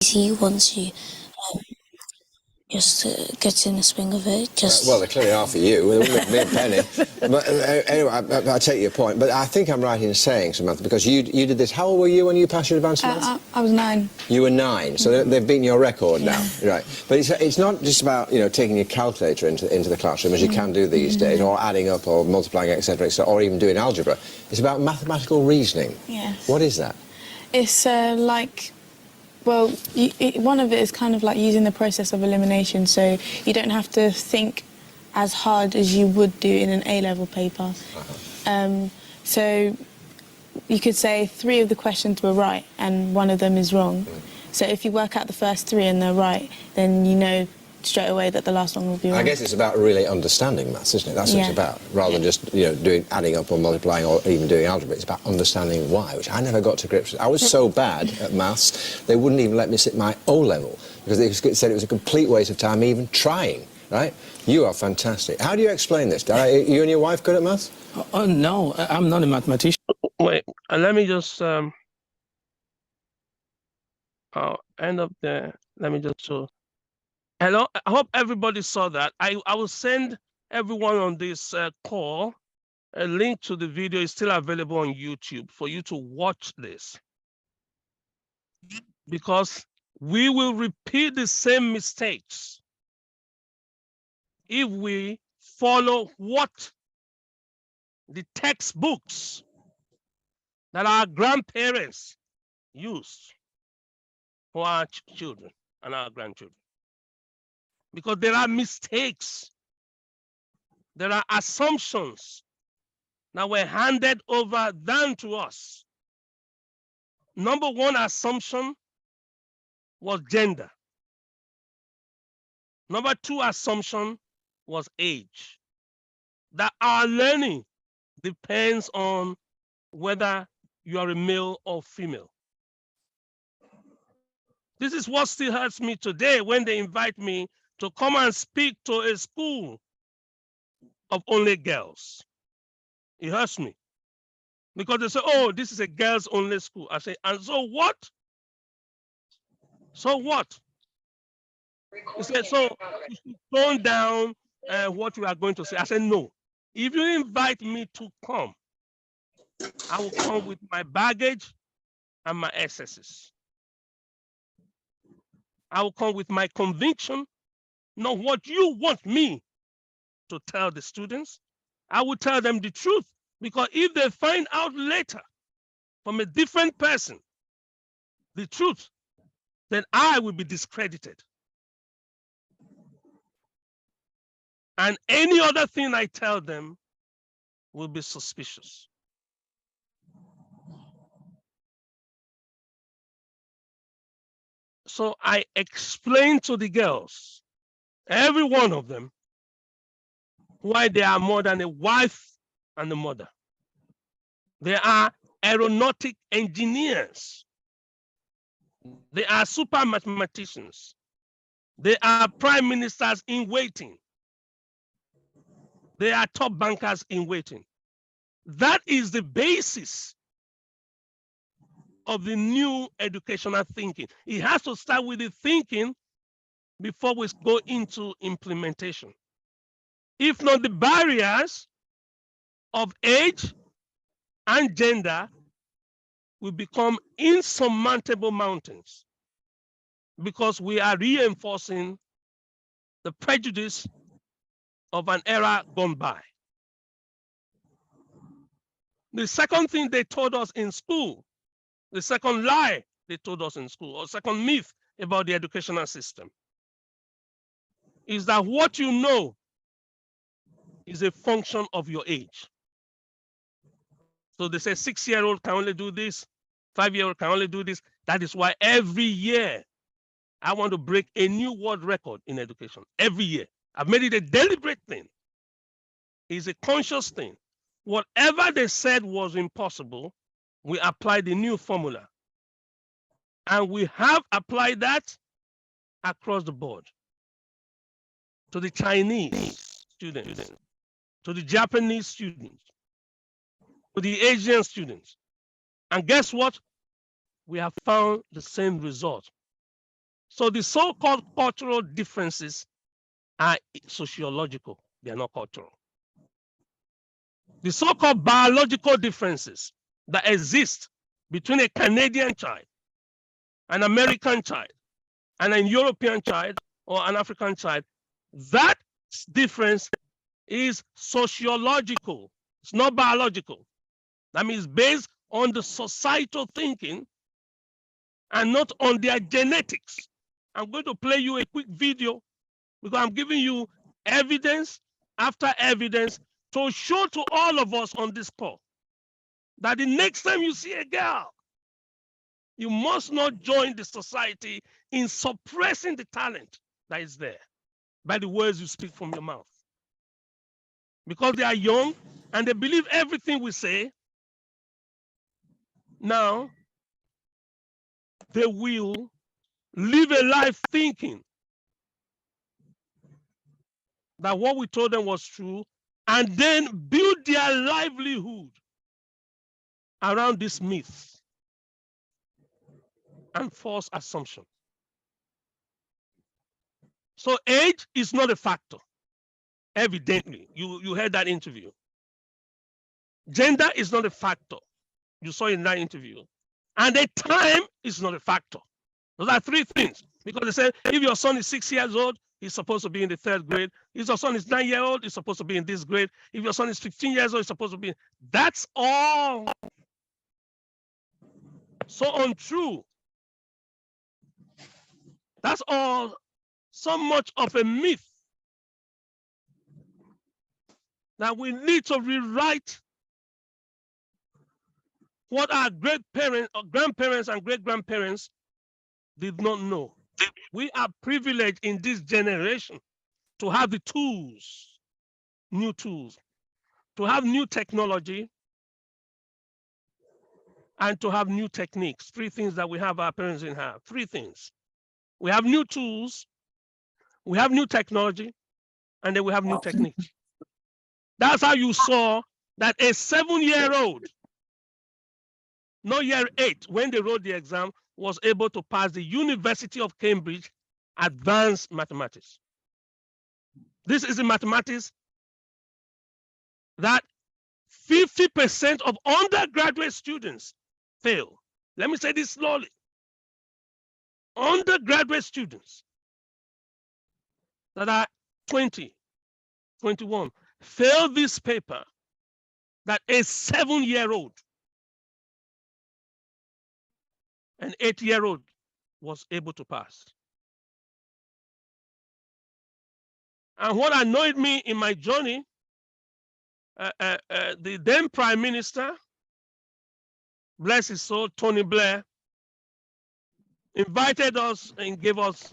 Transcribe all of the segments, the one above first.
easy once you just get in the swing of it. Well, they clearly are for you. It wouldn't be a penny. But anyway, I take your point. But I think I'm right in saying, Samantha, because you did this. How old were you when you passed your advanced maths? I was 9. You were 9, so they've beaten your record now, right? But it's not just about taking your calculator into the classroom as you can do these days, or adding up, or multiplying, etc., or even doing algebra. It's about mathematical reasoning. Yes. What is that? It's like. Well, one of it is kind of like using the process of elimination, so you don't have to think as hard as you would do in an A-level paper. So you could say 3 of the questions were right and 1 of them is wrong. So if you work out the first 3 and they're right, then you know straight away that the last one will be wrong. I guess it's about really understanding maths, isn't it? That's what it's about, rather than just doing adding up or multiplying or even doing algebra. It's about understanding why, which I never got to grips with. I was so bad at maths, they wouldn't even let me sit my O-level because they said it was a complete waste of time even trying, right? You are fantastic. How do you explain this? Are you and your wife good at maths? Oh, no, I'm not a mathematician. Wait, let me just I'll end up there. Let me just show. Hello, I hope everybody saw that. I will send everyone on this call a link to the video. Is still available on YouTube for you to watch this, because we will repeat the same mistakes if we follow what the textbooks that our grandparents used for our children and our grandchildren. Because there are mistakes, there are assumptions that were handed over down to us. Number 1 assumption was gender. Number 2 assumption was age. That our learning depends on whether you are a male or female. This is what still hurts me today when they invite me to come and speak to a school of only girls. It hurts me because they say, oh, this is a girls only school. I say, and so what? So what? He said, so you should tone down what you are going to say. I said, no. If you invite me to come, I will come with my baggage and my excesses. I will come with my conviction, not what you want me to tell the students. I will tell them the truth, because if they find out later from a different person the truth, then I will be discredited. And any other thing I tell them will be suspicious. So I explained to the girls, every one of them, why they are more than a wife and a mother. They are aeronautic engineers. They are super mathematicians. They are prime ministers in waiting. They are top bankers in waiting. That is the basis of the new educational thinking. It has to start with the thinking before we go into implementation. If not, the barriers of age and gender will become insurmountable mountains, because we are reinforcing the prejudice of an era gone by. The second thing they told us in school, the second lie they told us in school, or second myth about the educational system, is that what you know is a function of your age. So they say 6-year-old can only do this, 5-year-old can only do this. That is why every year I want to break a new world record in education. Every year. I've made it a deliberate thing. It's a conscious thing. Whatever they said was impossible, we applied the new formula. And we have applied that across the board. To the Chinese students, to the Japanese students, to the Asian students. And guess what? We have found the same result. So the so-called cultural differences are sociological. They are not cultural. The so-called biological differences that exist between a Canadian child, an American child, and a European child or an African child, that difference is sociological. It's not biological. That means based on the societal thinking and not on their genetics. I'm going to play you a quick video because I'm giving you evidence after evidence to show to all of us on this call that the next time you see a girl, you must not join the society in suppressing the talent that is there by the words you speak from your mouth. Because they are young and they believe everything we say, now they will live a life thinking that what we told them was true and then build their livelihood around this myth and false assumption. So age is not a factor, evidently. You heard that interview. Gender is not a factor. You saw in that interview. And the time is not a factor. Those are three things. Because they said if your son is 6 years old, he's supposed to be in the 3rd grade. If your son is 9 years old, he's supposed to be in this grade. If your son is 15 years old, he's supposed to be. That's all so untrue. That's all so much of a myth that we need to rewrite what our great parents, or grandparents and great grandparents did not know. We are privileged in this generation to have the tools, new tools, to have new technology, and to have new techniques. Three things that we have our parents didn't have. Three things. We have new tools, we have new technology, and then we have new techniques. That's how you saw that a 7-year-old, no year 8, when they wrote the exam, was able to pass the University of Cambridge advanced mathematics. This is the mathematics that 50% of undergraduate students fail. Let me say this slowly. Undergraduate students that are 20, 21, fail this paper that a 7-year-old, an 8-year-old was able to pass. And what annoyed me in my journey, the then Prime Minister, bless his soul, Tony Blair, invited us and gave us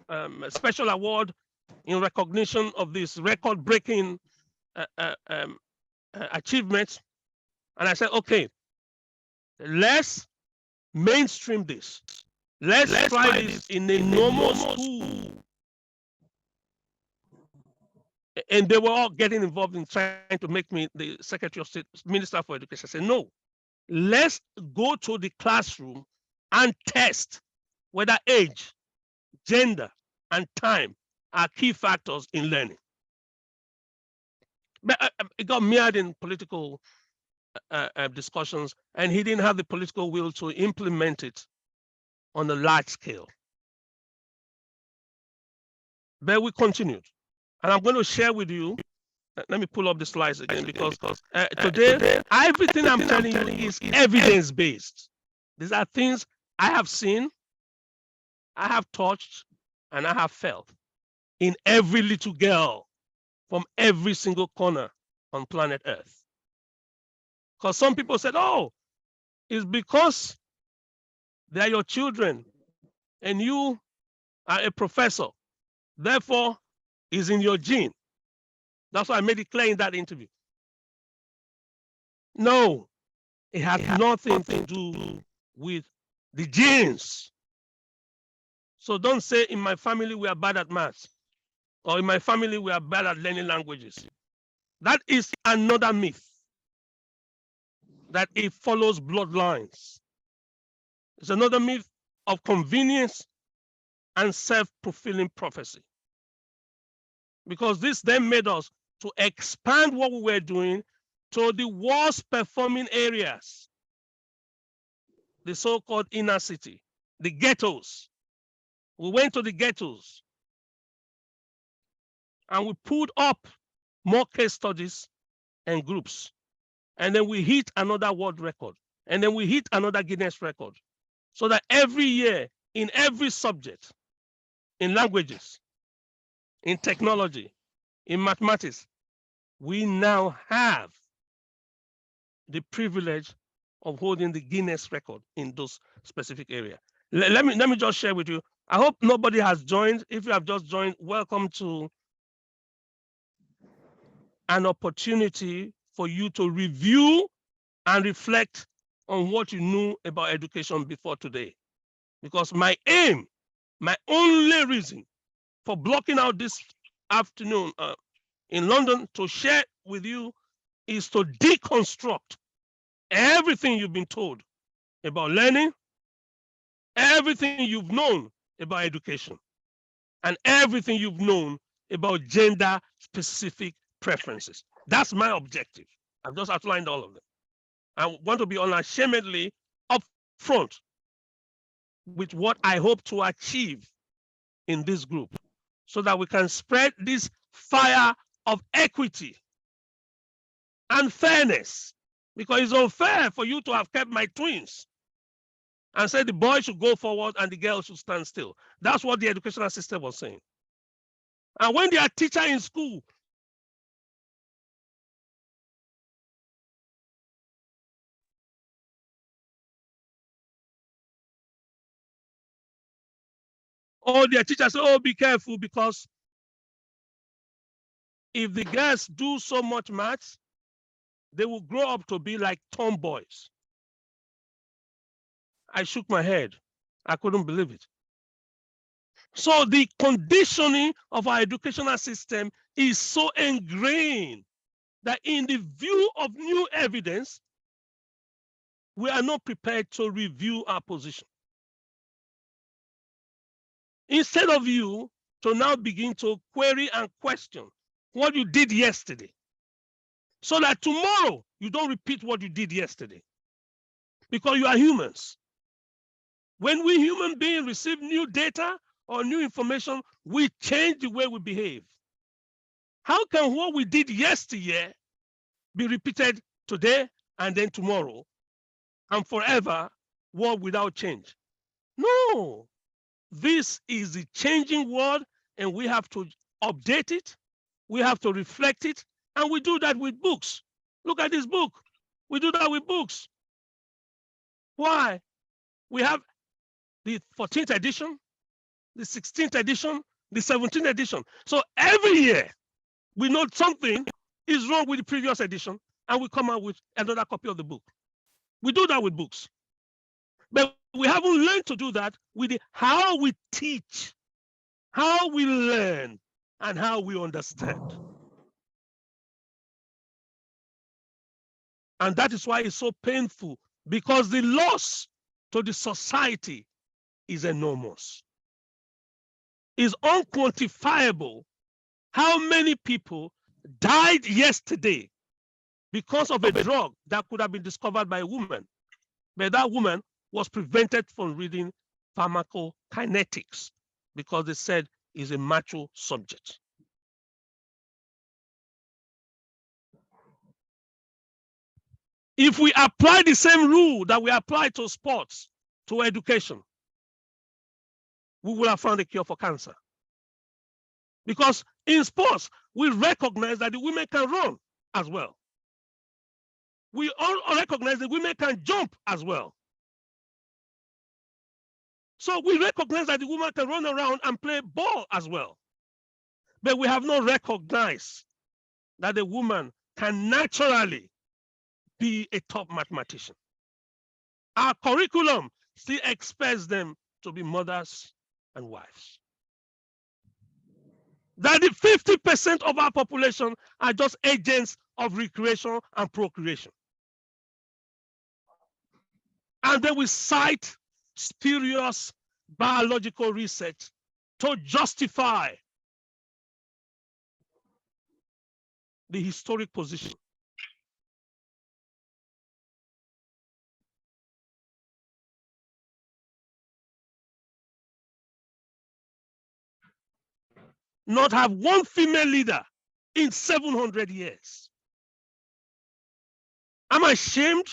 a special award in recognition of this record-breaking achievement. And I said, okay, let's mainstream this. Let's try this in a normal school. And they were all getting involved in trying to make me the Secretary of State, Minister for Education. I said, no, let's go to the classroom and test whether age, gender, and time are key factors in learning. But it got mired in political discussions, and he didn't have the political will to implement it on a large scale. But we continued. And I'm going to share with you, let me pull up the slides again, because today, everything I'm telling you is evidence-based. These are things I have seen, I have touched, and I have felt in every little girl from every single corner on planet Earth. Because some people said, oh, it's because they are your children and you are a professor. Therefore, it's in your gene. That's why I made it clear in that interview. No, it has nothing to do with the genes. So don't say in my family we are bad at maths, or in my family we are bad at learning languages. That is another myth, that it follows bloodlines. It's another myth of convenience and self-fulfilling prophecy. Because this then made us to expand what we were doing to the worst performing areas, the so-called inner city, the ghettos. We went to the ghettos and we pulled up more case studies and groups. And then we hit another world record. And then we hit another Guinness record. So that every year, in every subject, in languages, in technology, in mathematics, we now have the privilege of holding the Guinness record in those specific areas. Let me just share with you. I hope nobody has joined. If you have just joined, welcome to an opportunity for you to review and reflect on what you knew about education before today. Because my aim, my only reason for blocking out this afternoon in London to share with you is to deconstruct everything you've been told about learning, everything you've known about education, and everything you've known about gender-specific preferences. That's my objective. I've just outlined all of them. I want to be unashamedly upfront with what I hope to achieve in this group so that we can spread this fire of equity and fairness, because it's unfair for you to have kept my twins and said the boy should go forward and the girl should stand still. That's what the educational system was saying. And when they are teacher in school, all their teachers say, oh, be careful, because if the girls do so much maths, they will grow up to be like tomboys. I shook my head. I couldn't believe it. So the conditioning of our educational system is so ingrained that in the view of new evidence, we are not prepared to review our position. Instead of you to now begin to query and question what you did yesterday, so that tomorrow you don't repeat what you did yesterday, because you are humans. When we human beings receive new data or new information, we change the way we behave. How can what we did yesterday be repeated today and then tomorrow and forever, world without change? No, this is the changing world and we have to update it, we have to reflect it, and we do that with books. Look at this book. We do that with books. Why? We have the 14th edition, the 16th edition, the 17th edition. So every year, we know something is wrong with the previous edition, and we come out with another copy of the book. We do that with books. But we haven't learned to do that with how we teach, how we learn, and how we understand. And that is why it's so painful, because the loss to the society is enormous. It's unquantifiable how many people died yesterday because of a drug that could have been discovered by a woman, but that woman was prevented from reading pharmacokinetics because they said it's a macho subject. If we apply the same rule that we apply to sports, to education, we will have found a cure for cancer. Because in sports, we recognize that the women can run as well. We all recognize that women can jump as well. So we recognize that the woman can run around and play ball as well. But we have not recognized that the woman can naturally be a top mathematician. Our curriculum still expects them to be mothers and wives. That the 50% of our population are just agents of recreation and procreation. And then we cite spurious biological research to justify the historic position. Not have one female leader in 700 years. I'm ashamed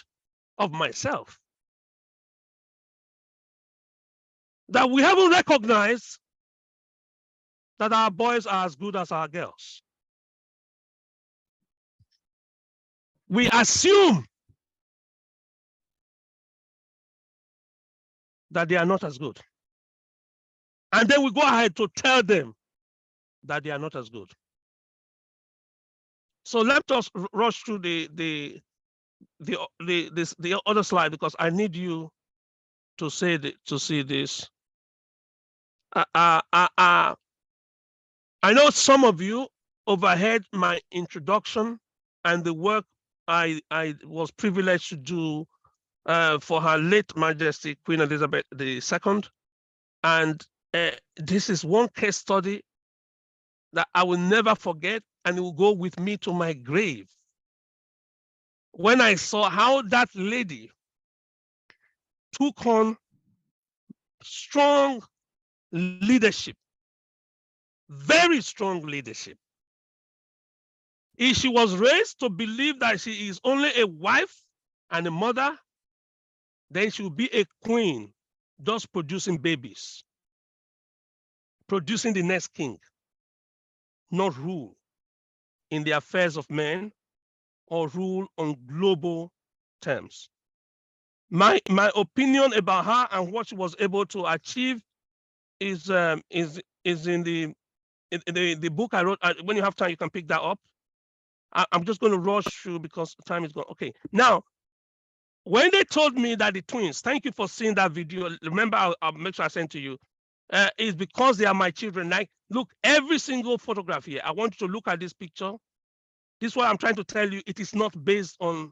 of myself that we haven't recognized that our boys are as good as our girls. We assume that they are not as good. And then we go ahead to tell them that they are not as good. So let us rush through the other slide, because I need you to see this. I know some of you overheard my introduction and the work I was privileged to do for Her late Majesty Queen Elizabeth II. And this is one case study that I will never forget, and it will go with me to my grave. When I saw how that lady took on strong leadership, very strong leadership. If she was raised to believe that she is only a wife and a mother, then she will be a queen, just producing babies, producing the next king, not rule in the affairs of men or rule on global terms. My opinion about her and what she was able to achieve is in the book I wrote. When you have time, you can pick that up. I'm just going to rush through because time is gone. Okay, now, when they told me that the twins, thank you for seeing that video. Remember, I'll make sure I send to you. Is because they are my children. Like, look, every single photograph here, I want you to look at this picture. This is what I'm trying to tell you. It is not based on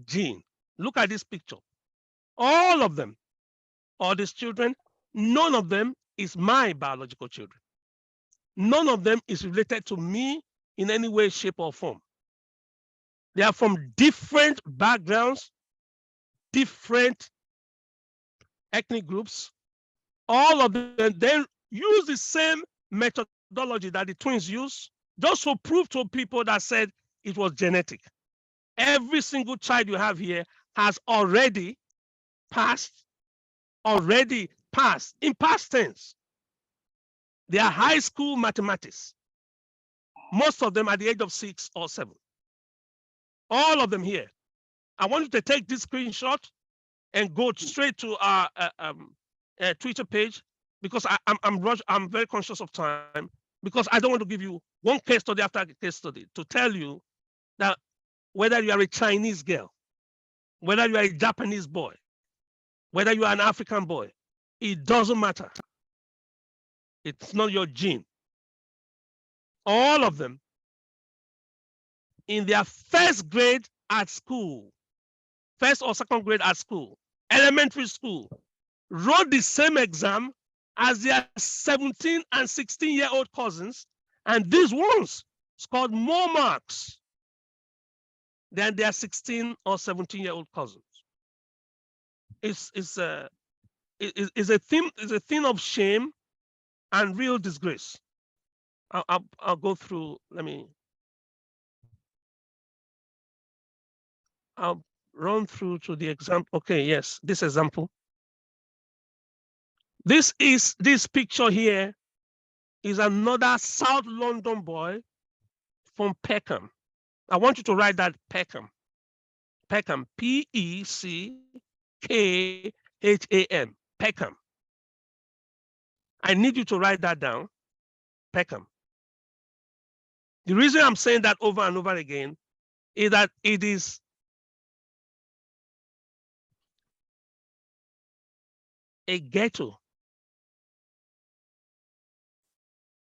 gene. Look at this picture. All of them, all these children, none of them is my biological children. None of them is related to me in any way, shape, or form. They are from different backgrounds, different ethnic groups. All of them then use the same methodology that the twins use, just to prove to people that said it was genetic. Every single child you have here has already passed in past tense. They are high school mathematics. Most of them at the age of 6 or 7. All of them here. I want you to take this screenshot and go straight to our Twitter page, because I'm very conscious of time, because I don't want to give you one case study after case study to tell you that whether you are a Chinese girl, whether you are a Japanese boy, whether you are an African boy, it doesn't matter. It's not your gene. All of them, in their first grade at school, first or second grade at school, elementary school, wrote the same exam as their 17 and 16-year-old cousins, and these ones scored more marks than their 16 or 17-year-old cousins. It's a thing of shame and real disgrace. I'll go through. I'll run through to the example. Okay, yes, this example. This picture here is another South London boy from Peckham. I want you to write that Peckham. Peckham, P-E-C-K-H-A-M, Peckham. I need you to write that down, Peckham. The reason I'm saying that over and over again is that it is a ghetto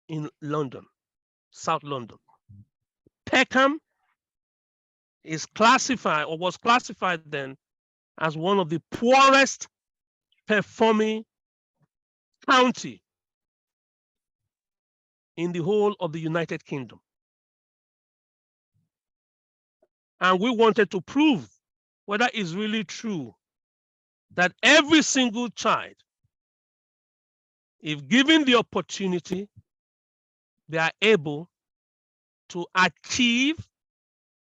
in London, South London. Peckham is classified, or was classified then, as one of the poorest performing county in the whole of the United Kingdom. And we wanted to prove whether it's really true that every single child, if given the opportunity, they are able to achieve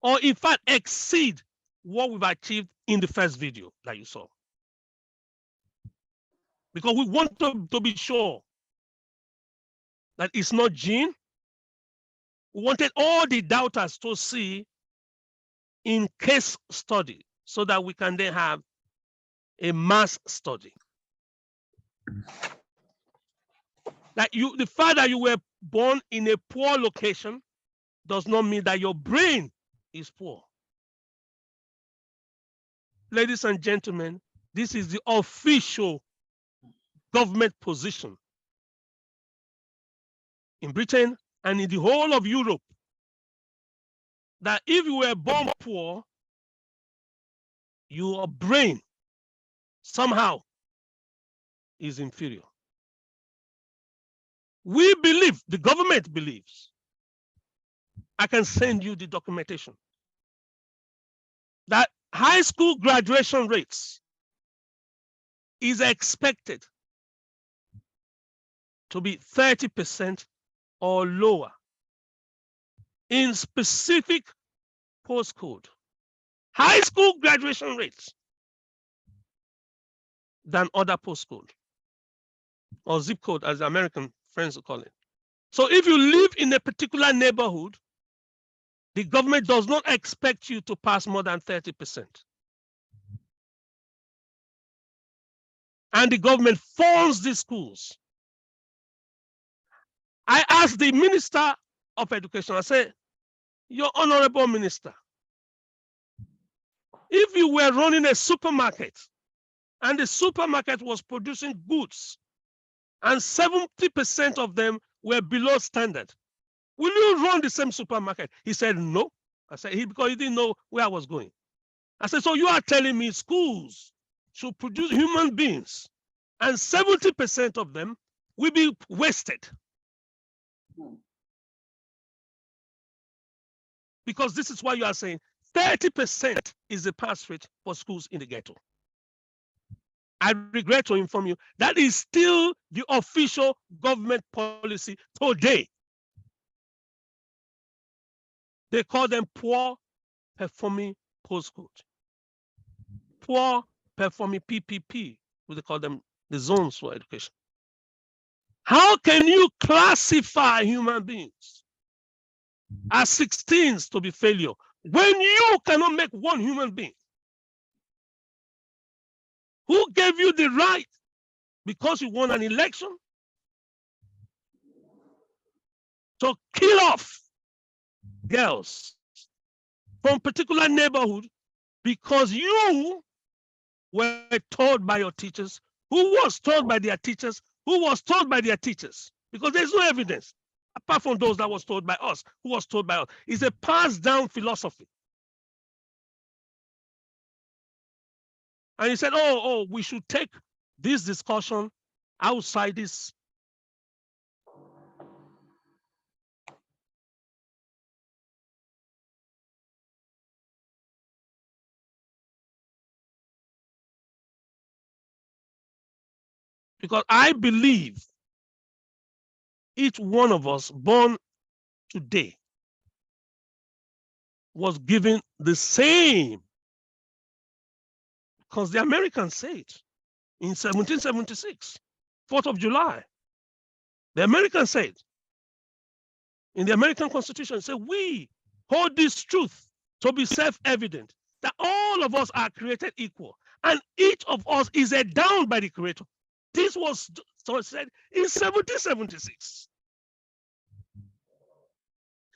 or in fact exceed what we've achieved in the first video that you saw. Because we want to be sure that it's not gene. We wanted all the doubters to see in case study so that we can then have a mass study. That the fact that you were born in a poor location does not mean that your brain is poor. Ladies and gentlemen, this is the official government position in Britain and in the whole of Europe, that if you were born poor, your brain somehow is inferior. We believe, the government believes, I can send you the documentation, that high school graduation rates is expected to be 30% or lower in specific postcode. High school graduation rates than other postcode or zip code, as the American friends call it. So if you live in a particular neighborhood, the government does not expect you to pass more than 30%. And the government funds these schools. I asked the Minister of Education, I said, your honorable minister, if you were running a supermarket and the supermarket was producing goods and 70% of them were below standard, will you run the same supermarket? He said, no. I said, because he didn't know where I was going. I said, so you are telling me schools should produce human beings and 70% of them will be wasted? Because this is why you are saying 30% is the pass rate for schools in the ghetto. I regret to inform you that is still the official government policy today. They call them poor performing postcode. Poor performing PPP, we call them the zones for education. How can you classify human beings as 16s to be failure when you cannot make one human being? Who gave you the right, because you won an election, to kill off girls from particular neighborhood because you were told by your teachers, who was told by their teachers, who was told by their teachers? Because there's no evidence, apart from those that was told by us, who was told by us. It's a passed down philosophy. And he said, oh, we should take this discussion outside this. Because I believe each one of us born today was given the same, because the Americans say it in 1776, 4th of July. The Americans said in the American Constitution, say we hold this truth to be self-evident, that all of us are created equal and each of us is endowed by the Creator. This was said in 1776.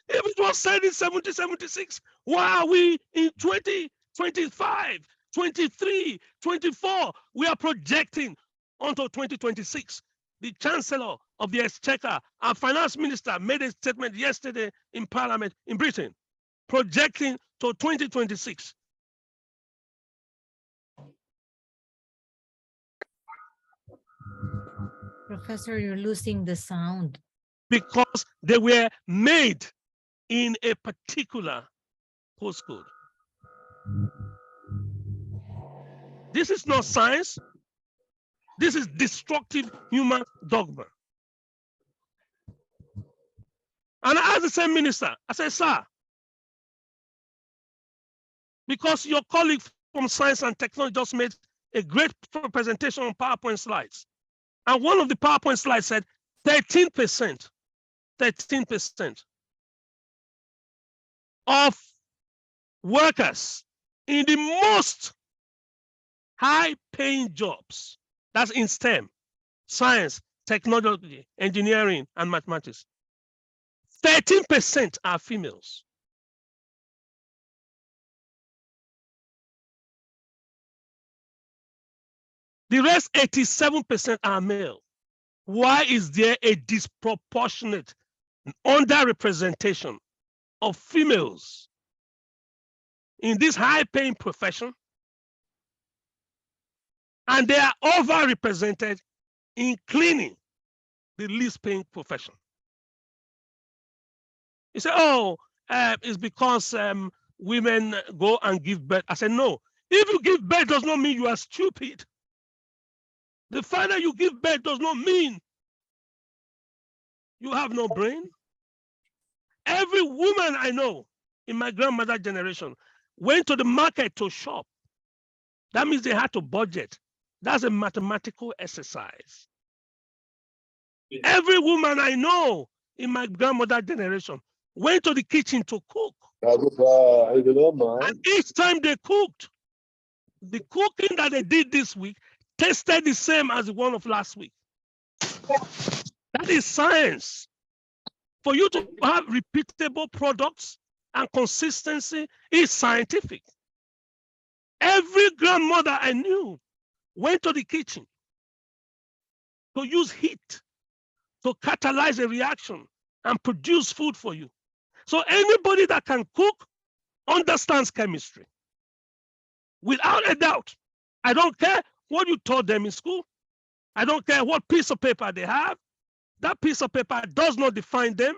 If it was said in 1776, why are we in 2025, 23, 24? We are projecting onto 2026. The Chancellor of the Exchequer, our Finance Minister, made a statement yesterday in Parliament in Britain, projecting to 2026. Professor, you're losing the sound. because they were made in a particular postcode. This is not science. This is destructive human dogma. And I asked the same minister, I said, sir, because your colleague from science and technology just made a great presentation on PowerPoint slides. And one of the PowerPoint slides said 13% of workers in the most high-paying jobs, that's in STEM, science, technology, engineering, and mathematics, 13% are females. The rest, 87% are male. Why is there a disproportionate underrepresentation of females in this high-paying profession? And they are overrepresented in cleaning, the least-paying profession. You say, oh, it's because women go and give birth. I said, no. If you give birth does not mean you are stupid. The fact that you give birth does not mean you have no brain. Every woman I know in my grandmother's generation went to the market to shop. That means they had to budget. That's a mathematical exercise. Every woman I know in my grandmother's generation went to the kitchen to cook. And each time they cooked, the cooking that they did this week tasted the same as the one of last week. That is science. For you to have repeatable products and consistency is scientific. Every grandmother I knew went to the kitchen to use heat to catalyze a reaction and produce food for you. So anybody that can cook understands chemistry. Without a doubt. I don't care what you taught them in school. I don't care what piece of paper they have. That piece of paper does not define them.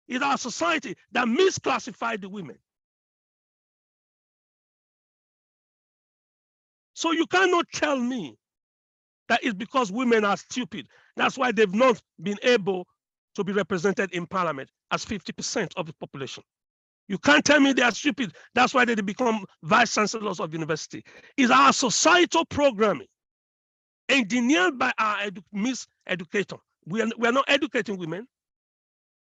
It's our society that misclassified the women. So you cannot tell me that it's because women are stupid. That's why they've not been able to be represented in parliament as 50% of the population. You can't tell me they are stupid. That's why they become vice chancellors of university. It's our societal programming engineered by our miseducator. We are not educating women.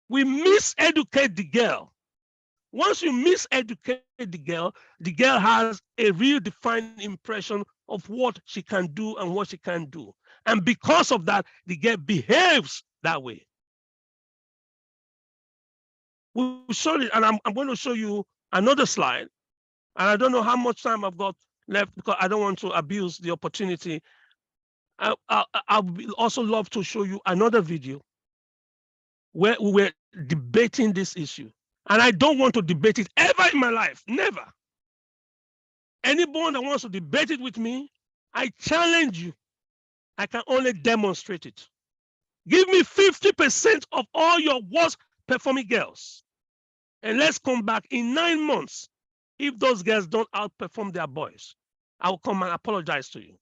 We miseducate the girl. Once you miseducate the girl has a real defined impression of what she can do and what she can't do. And because of that, the girl behaves that way. We'll show it, and I'm going to show you another slide. And I don't know how much time I've got left because I don't want to abuse the opportunity. I would also love to show you another video where we were debating this issue. And I don't want to debate it ever in my life, never. Anyone that wants to debate it with me, I challenge you. I can only demonstrate it. Give me 50% of all your worst performing girls. And let's come back in 9 months. If those girls don't outperform their boys, I will come and apologize to you.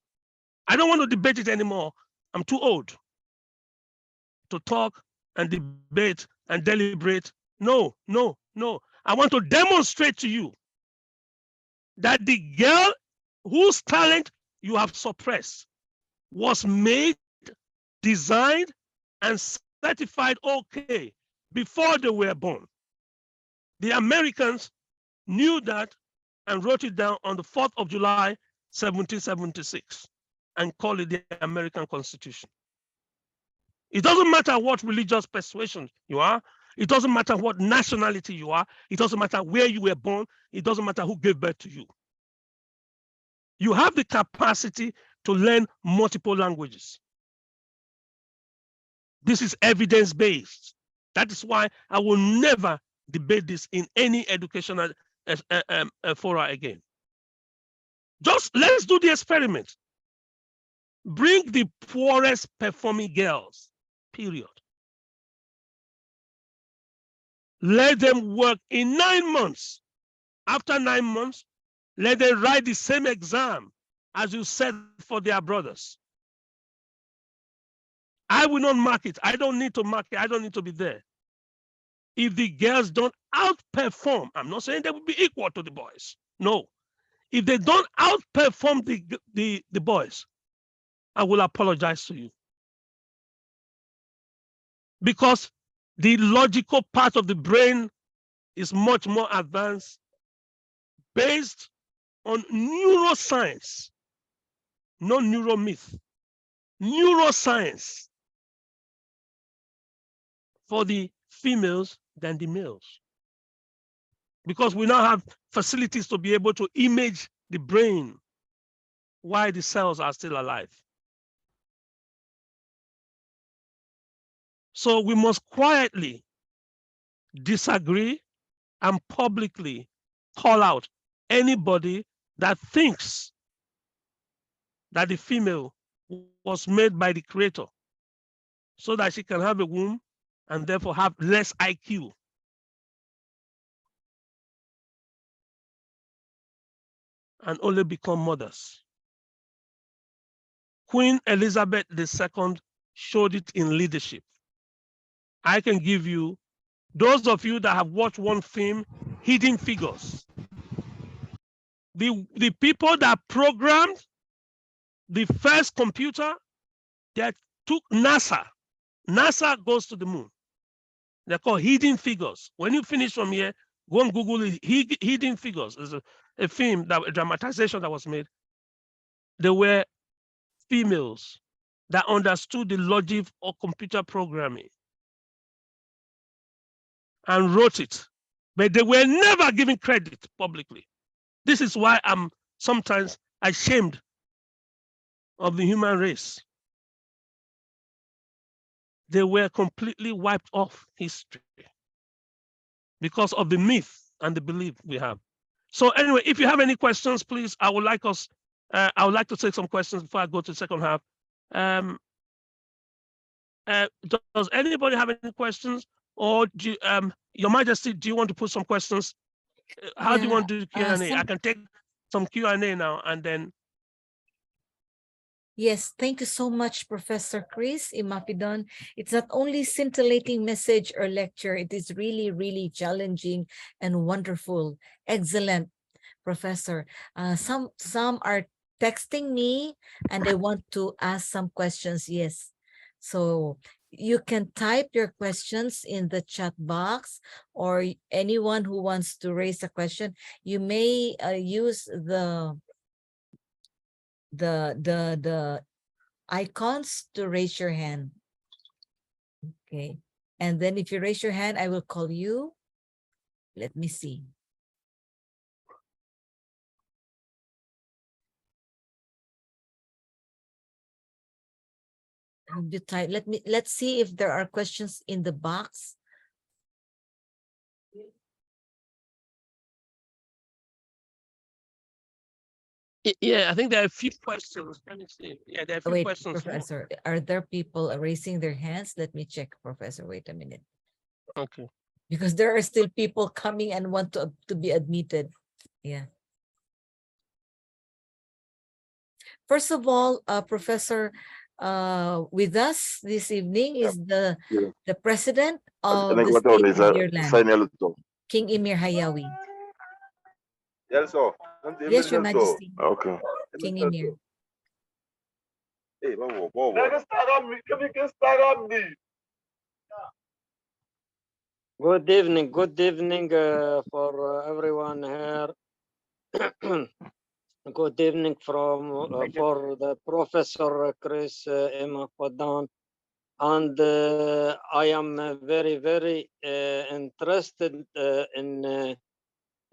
I don't want to debate it anymore. I'm too old to talk and debate and deliberate. No, no, no. I want to demonstrate to you that the girl whose talent you have suppressed was made, designed, and certified okay before they were born. The Americans knew that and wrote it down on the 4th of July, 1776, and called it the American Constitution. It doesn't matter what religious persuasion you are. It doesn't matter what nationality you are. It doesn't matter where you were born. It doesn't matter who gave birth to you. You have the capacity to learn multiple languages. This is evidence-based. That is why I will never debate this in any educational fora again. Just let's do the experiment. Bring the poorest performing girls, period. Let them work in 9 months. After 9 months, let them write the same exam as you set for their brothers. I will not mark it. I don't need to mark it. I don't need to be there. If the girls don't outperform, I'm not saying they will be equal to the boys. No. If they don't outperform the boys, I will apologize to you. Because the logical part of the brain is much more advanced based on neuroscience, not neuromyth. Neuroscience for the females than the males. Because we now have facilities to be able to image the brain while the cells are still alive. So we must quietly disagree and publicly call out anybody that thinks that the female was made by the creator so that she can have a womb and therefore have less IQ. And only become mothers. Queen Elizabeth II showed it in leadership. I can give you, those of you that have watched one film, Hidden Figures. The people that programmed the first computer that took NASA. NASA goes to the moon. They're called Hidden Figures. When you finish from here, go and Google it. Hidden Figures is a film, a dramatization that was made. They were females that understood the logic of computer programming and wrote it, but they were never given credit publicly. This is why I'm sometimes ashamed of the human race. They were completely wiped off history because of the myth and the belief we have. So anyway, if you have any questions, please, I would like to take some questions before I go to the second half. Does anybody have any questions? Or do Your Majesty, do you want to put some questions? How do you want to do Q&A? I can take some Q&A now and then. Yes, thank you so much, Professor Chris Imafidon. It's not only scintillating message or lecture, it is really, really challenging and wonderful. Excellent, Professor. Some are texting me and they want to ask some questions. Yes. So you can type your questions in the chat box, or anyone who wants to raise a question, you may use the icons to raise your hand. Okay. And then if you raise your hand, I will call you. Let me see. Let's see if there are questions in the box. Yeah, I think there are a few questions. Let me see. Yeah, there are a few questions. Professor, are there people raising their hands? Let me check, Professor. Wait a minute. Okay. Because there are still people coming and want to be admitted. Yeah. First of all, Professor, with us this evening is the president of the state of Birland, King Emir Hayawi. Yes, Your Majesty. Okay. King Emir. Good evening for everyone here. Good evening for the Professor Chris Imafidon. And I am very, very interested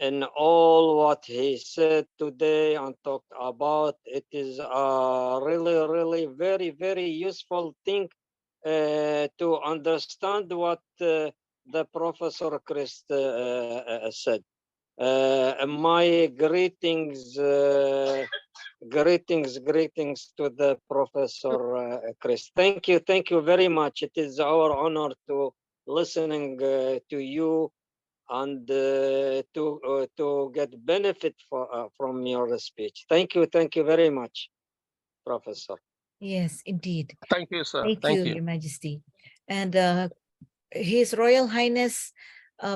in all what he said today and talked about. It is a really very, very useful thing to understand what the Professor Chris said. My greetings to the Professor Chris. Thank you very much. It is our honor to listening to you and to get benefit from your speech. Thank you very much, Professor. Yes, indeed. Thank you, sir. Thank you, Your Majesty. And His Royal Highness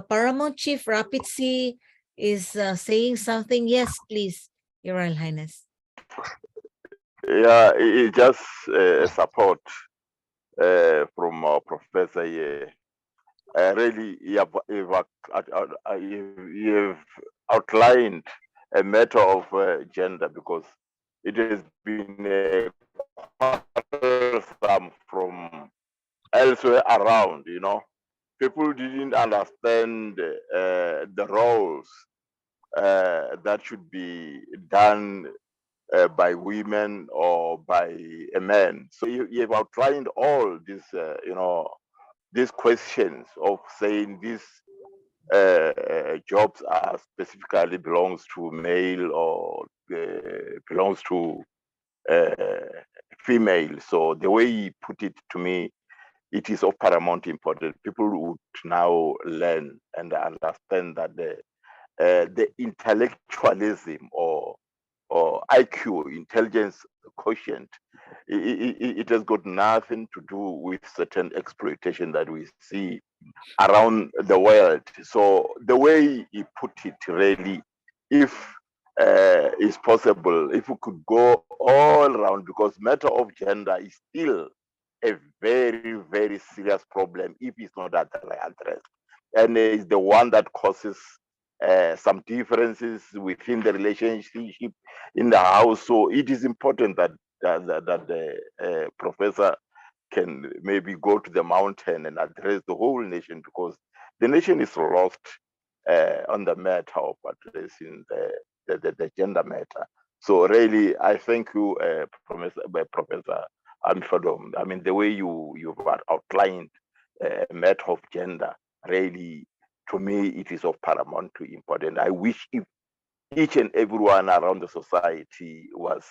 Paramount Chief Rapidsi is saying something. Yes, please, Your Royal Highness. Yeah, it's just support from our professor here. Really, you have outlined a matter of gender, because it has been some from elsewhere around, you know. People didn't understand the roles that should be done by women or by a man. So you have outlined all these, you know, these questions of saying these jobs are specifically belongs to male or belongs to female. So the way he put it to me, it is of paramount importance. People would now learn and understand that the intellectualism or IQ, intelligence quotient, it has got nothing to do with certain exploitation that we see around the world. So the way he put it, really, if it's possible, if we could go all around, because matter of gender is still a very, very serious problem if it's not addressed. And it's the one that causes some differences within the relationship in the house. So it is important that the professor can maybe go to the mountain and address the whole nation, because the nation is lost on the matter of addressing the gender matter. So really, I thank you, Professor Imafidon. I mean, the way you've outlined matter of gender, really, to me, it is of paramount importance. I wish if each and everyone around the society was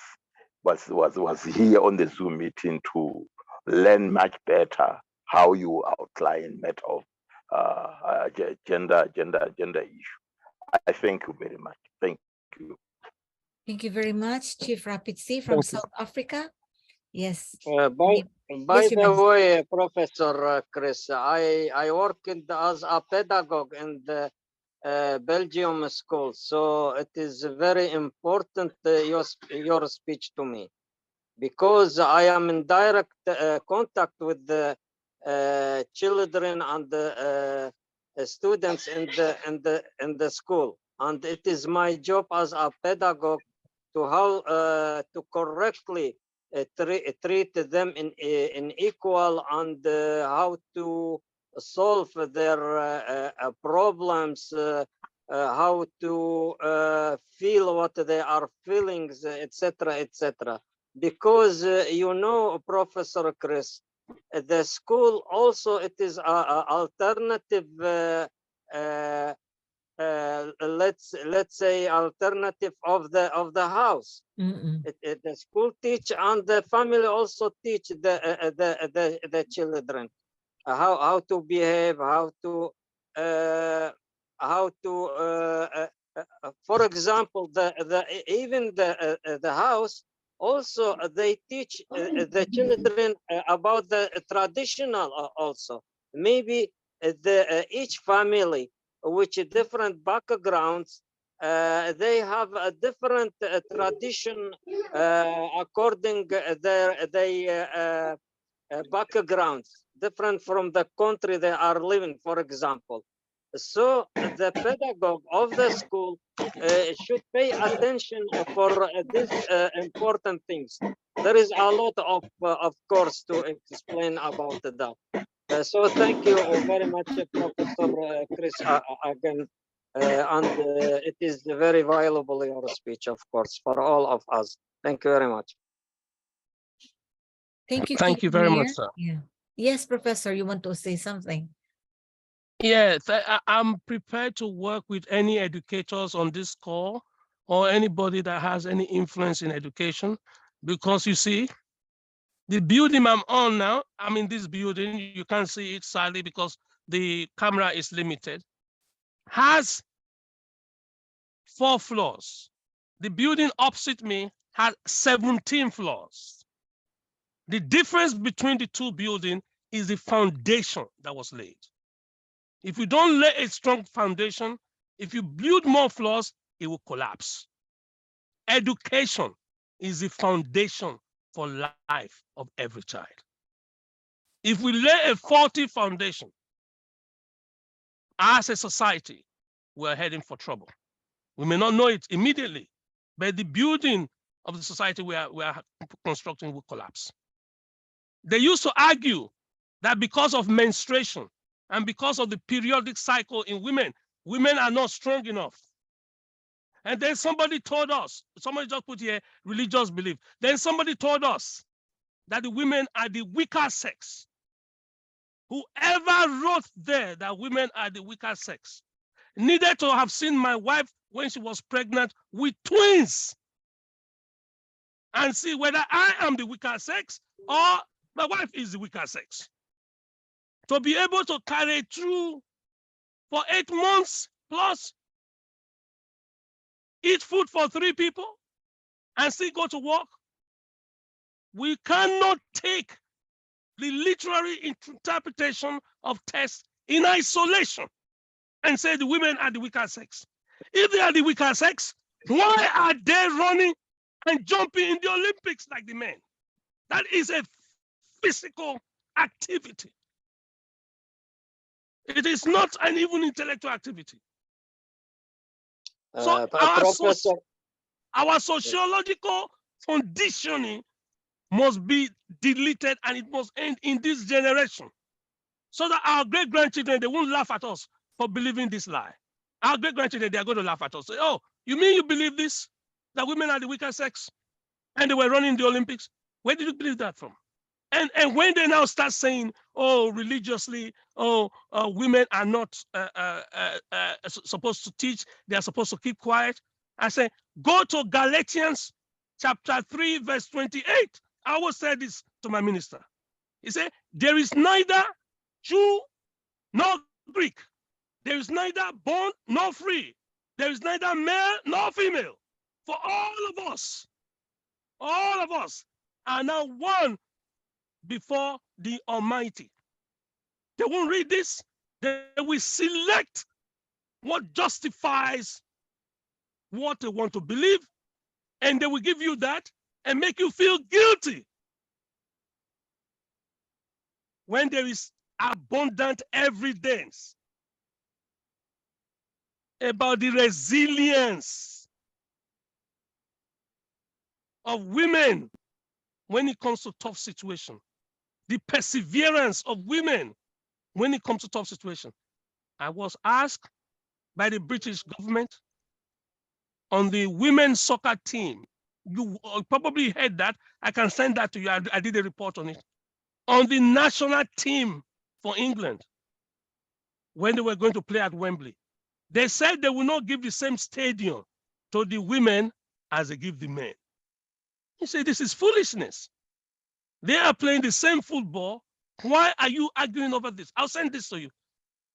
here on the Zoom meeting to learn much better how you outline matter of gender issue. I thank you very much. Thank you. Thank you very much, Chief Rapidsi from South Africa. Yes. By Yes, Your the Majesty. way, Professor Chris, I worked as a pedagogue in the Belgium school, so it is very important your speech to me, because I am in direct contact with the children and the students in the school, and it is my job as a pedagogue to how to correctly treat them in equal, and how to solve their problems, how to feel what they are feeling, etc., etc. Because you know, Professor Chris, the school also, it is a alternative, let's say, alternative of the house. The school teach and the family also teach the children how to behave, how to for example, even the house also, they teach the children about the traditional also. Maybe each family, which different backgrounds, they have a different tradition according their backgrounds, different from the country they are living, for example. So the pedagogue of the school should pay attention for these important things. There is a lot of course to explain about that. So thank you very much, Professor Chris, again. And it is very valuable, your speech, of course, for all of us. Thank you very much. Thank you. Thank you very much, sir. Yeah. Yes, Professor, you want to say something? Yes, I'm prepared to work with any educators on this call or anybody that has any influence in education, because you see, the building I'm on now, I'm in this building, you can't see it sadly because the camera is limited. has 4 floors. The building opposite me has 17 floors. The difference between the 2 buildings is the foundation that was laid. If you don't lay a strong foundation, if you build more floors, it will collapse. Education is the foundation for life of every child. If we lay a faulty foundation, as a society, we're heading for trouble. We may not know it immediately, but the building of the society we are constructing will collapse. They used to argue that because of menstruation and because of the periodic cycle in women, women are not strong enough. And then somebody told us, somebody just put here, religious belief. Then somebody told us that the women are the weaker sex. Whoever wrote there that women are the weaker sex needed to have seen my wife when she was pregnant with twins and see whether I am the weaker sex or my wife is the weaker sex. To be able to carry through for 8 months plus, eat food for 3 people, and still go to work, we cannot take the literary interpretation of text in isolation and say the women are the weaker sex. If they are the weaker sex, why are they running and jumping in the Olympics like the men? That is a physical activity. It is not an even intellectual activity. So our sociological conditioning must be deleted, and it must end in this generation, so that our great-grandchildren, they won't laugh at us for believing this lie. Our great-grandchildren, they are going to laugh at us. Say, oh, you mean you believe this? That women are the weaker sex? And they were running the Olympics? Where did you believe that from? And when they now start saying, oh, religiously, oh, women are not supposed to teach, they are supposed to keep quiet, I say, go to Galatians chapter 3, verse 28. I always say this to my minister. He said, there is neither Jew nor Greek. There is neither bond nor free. There is neither male nor female. For all of us are now one before the Almighty. They won't read this. They will select what justifies what they want to believe, and they will give you that and make you feel guilty when there is abundant evidence about the resilience of women when it comes to tough situations, the perseverance of women when it comes to tough situations. I was asked by the British government on the women's soccer team. You probably heard that. I can send that to you. I did a report on it. On the national team for England, when they were going to play at Wembley, they said they will not give the same stadium to the women as they give the men. He said, this is foolishness. They are playing the same football. Why are you arguing over this? I'll send this to you.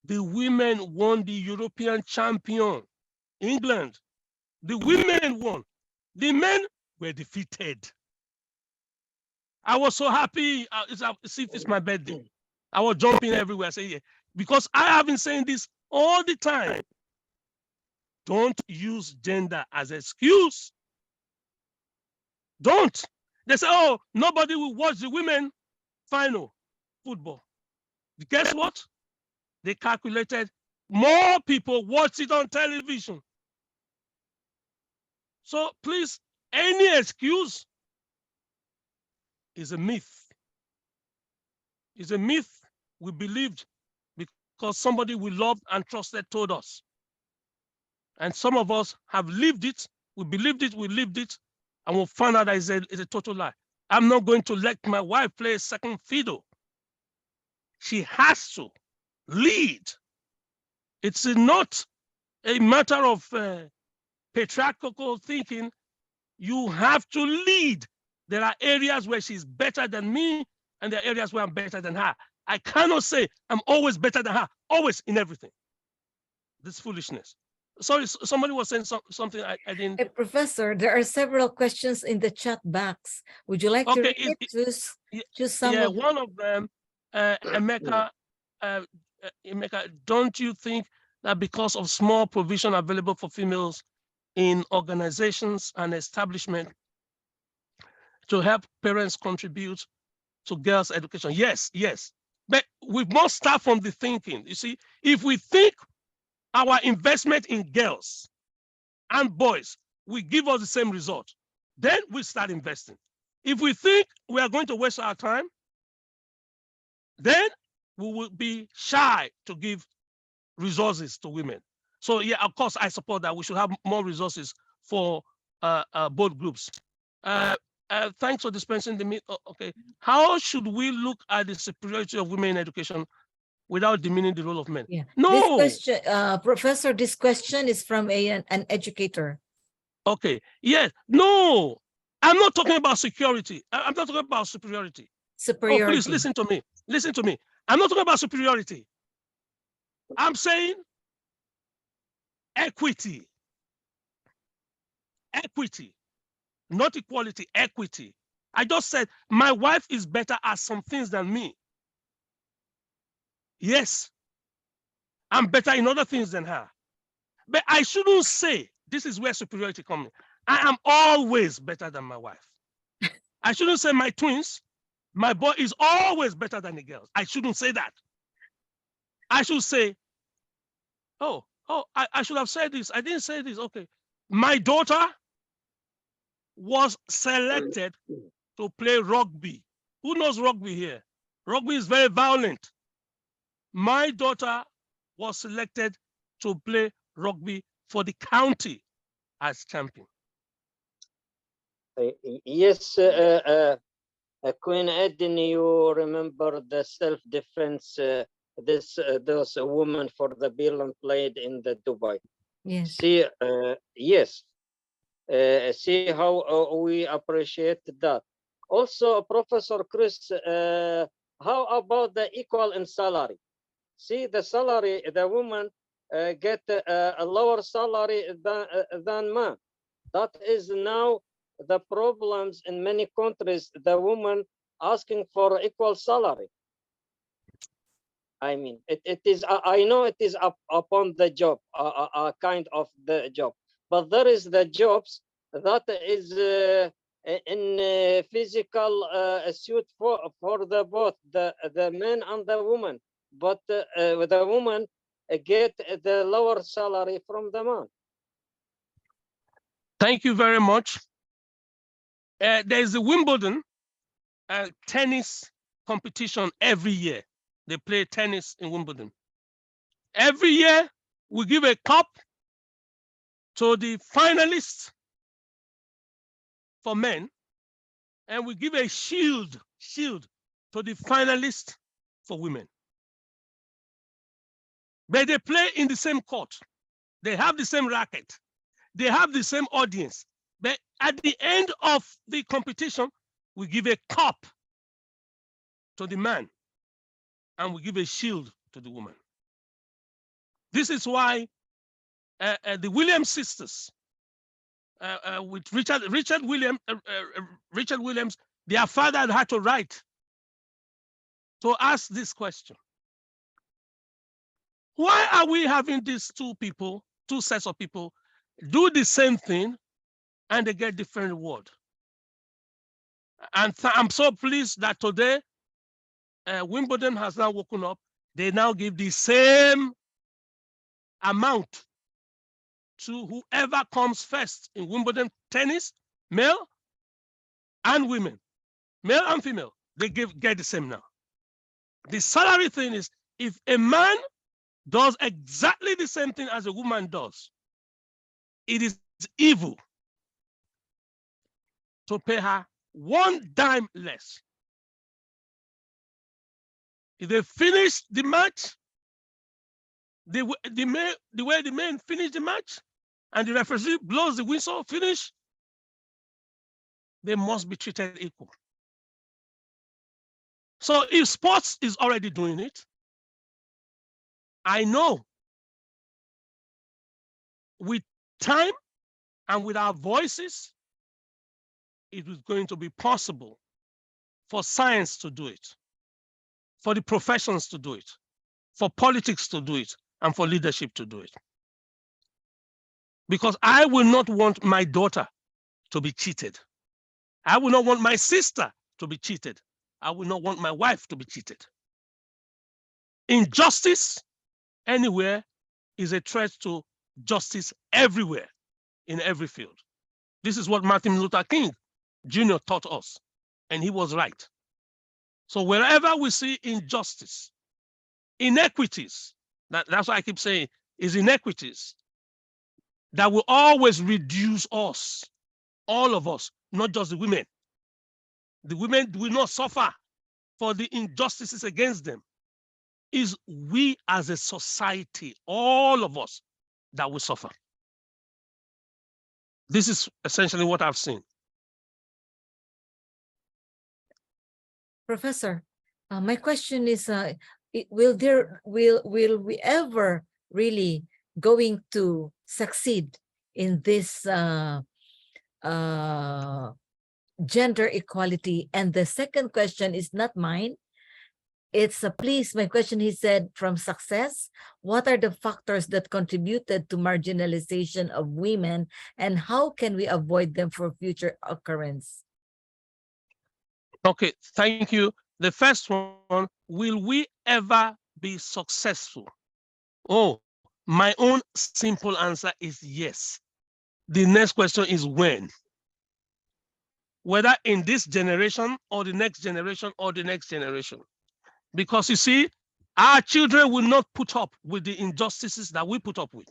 The women won the European champion, England. The women won. The men were defeated. I was so happy. It's my birthday. I was jumping everywhere. Say, yeah, because I have been saying this all the time. Don't use gender as an excuse. Don't. They say, oh, nobody will watch the women final football. Guess what? They calculated more people watch it on television. So please, any excuse is a myth. It's a myth we believed because somebody we loved and trusted told us. And some of us have lived it, we believed it, we lived it, and we'll find out that it's a total lie. I'm not going to let my wife play second fiddle. She has to lead. It's not a matter of patriarchal thinking. You have to lead. There are areas where she's better than me, and there are areas where I'm better than her. I cannot say I'm always better than her, always in everything. this foolishness. Sorry, somebody was saying something I didn't. Professor, there are several questions in the chat box. Would you like to read it? Choose some yeah, of them. one of them, Emeka, Emeka, don't you think that because of small provision available for females in organizations and establishment to help parents contribute to girls' education? Yes, yes. But we must start from the thinking. You see, if we think our investment in girls and boys will give us the same result, then we start investing. If we think we are going to waste our time, then we will be shy to give resources to women. So yeah, of course, I support that we should have more resources for both groups. Thanks for dispensing the meat. Okay, how should we look at the superiority of women in education without demeaning the role of men? Yeah. No. This question, Professor, this question is from an educator. Okay. Yeah. No. I'm not talking about security. I'm not talking about superiority. Superiority. Oh, please listen to me. Listen to me. I'm not talking about superiority. I'm saying equity. Equity. Not equality, equity. I just said my wife is better at some things than me. Yes. I'm better in other things than her. But I shouldn't say this is where superiority comes in. I am always better than my wife. I shouldn't say my twins, my boy is always better than the girls. I shouldn't say that. I should say, I should have said this. I didn't say this. Okay. My daughter was selected to play rugby. Who knows rugby here? Rugby is very violent. My daughter was selected to play rugby for the county as champion. Yes, Queen Eden, you remember the self-defense those women for the Birland played in the Dubai. Yes. See, yes. See how we appreciate that. Also, Professor Chris, how about the equal in salary? See, the salary, the woman get a lower salary than man. That is now the problems in many countries, the woman asking for equal salary. I mean, it is, I know it is upon the job, a kind of the job, but there is the jobs that is in physical suit for the both, the men and the woman, but the woman get the lower salary from the man. Thank you very much. There's a Wimbledon tennis competition every year. They play tennis in Wimbledon. Every year, we give a cup to the finalists for men, and we give a shield to the finalists for women. But they play in the same court. They have the same racket. They have the same audience. But at the end of the competition, we give a cup to the man, and we give a shield to the woman. This is why the Williams sisters, with Richard Williams, their father had to write to ask this question: why are we having these two sets of people, do the same thing, and they get different reward? And I'm so pleased that today Wimbledon has now woken up. They now give the same amount to whoever comes first in Wimbledon tennis, male and women, male and female. They get the same now. The salary thing is, if a man does exactly the same thing as a woman does, it is evil to pay her 1 dime less. If they finish the match, the way the men finish the match, and the referee blows the whistle, finish, they must be treated equal. So if sports is already doing it, I know with time and with our voices, it is going to be possible for science to do it, for the professions to do it, for politics to do it, and for leadership to do it. Because I will not want my daughter to be cheated. I will not want my sister to be cheated. I will not want my wife to be cheated. Injustice anywhere is a threat to justice everywhere, in every field. This is what Martin Luther King Jr. taught us, and he was right. So wherever we see injustice, inequities, that's what I keep saying, is inequities that will always reduce us, all of us, not just the women. The women will not suffer for the injustices against them. Is we as a society, all of us, that will suffer. This is essentially what I've seen. Professor, my question is, will we ever really going to succeed in this gender equality? And the second question is not mine. It's please, my question, he said, from success, what are the factors that contributed to marginalization of women, and how can we avoid them for future occurrence? Okay, thank you. The first one, will we ever be successful? Oh, my own simple answer is yes. The next question is when. Whether in this generation or the next generation or the next generation. Because you see, our children will not put up with the injustices that we put up with.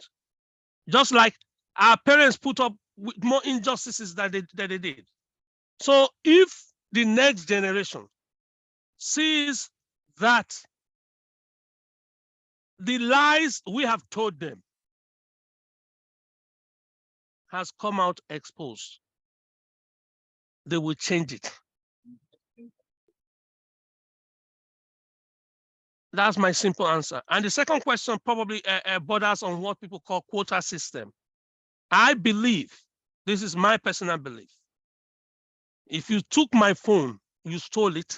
Just like our parents put up with more injustices that they did. So if the next generation sees that the lies we have told them has come out exposed, they will change it. That's my simple answer. And the second question probably borders on what people call quota system. I believe, this is my personal belief, if you took my phone, you stole it,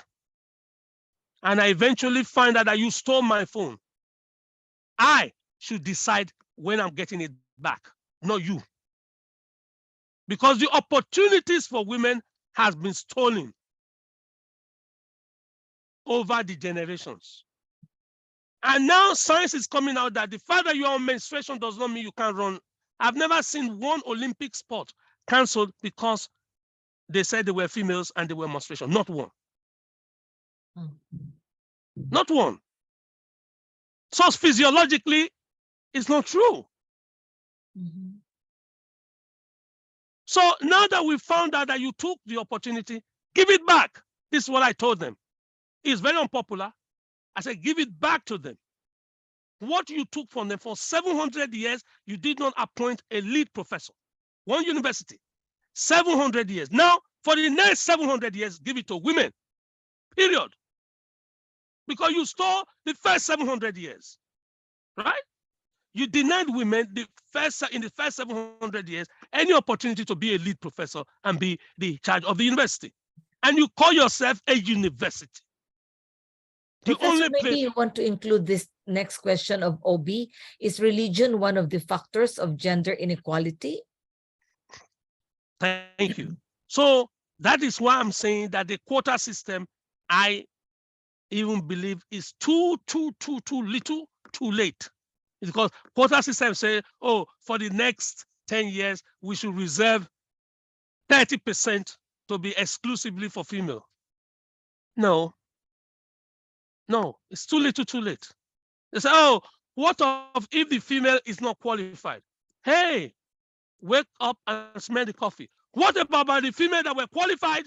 and I eventually find out that you stole my phone, I should decide when I'm getting it back, not you. Because the opportunities for women has been stolen over the generations. And now science is coming out that the fact that you're on menstruation does not mean you can't run. I've never seen one Olympic sport canceled because they said they were females and they were menstruation. Not one. Not one. So physiologically, it's not true. So now that we found out that you took the opportunity, give it back. This is what I told them. It's very unpopular. I said, give it back to them. What you took from them for 700 years, you did not appoint a lead professor. One university, 700 years. Now, for the next 700 years, give it to women, period. Because you stole the first 700 years, right? You denied women in the first 700 years any opportunity to be a lead professor and be the charge of the university. And you call yourself a university. Professor, maybe you want to include this next question of OB. Is religion one of the factors of gender inequality? Thank you. So that is why I'm saying that the quota system, I even believe, is too little, too late. Because quota system say, oh, for the next 10 years, we should reserve 30% to be exclusively for female. No, it's too little, too late. They say, oh, what if the female is not qualified? Hey, wake up and smell the coffee. What about the female that were qualified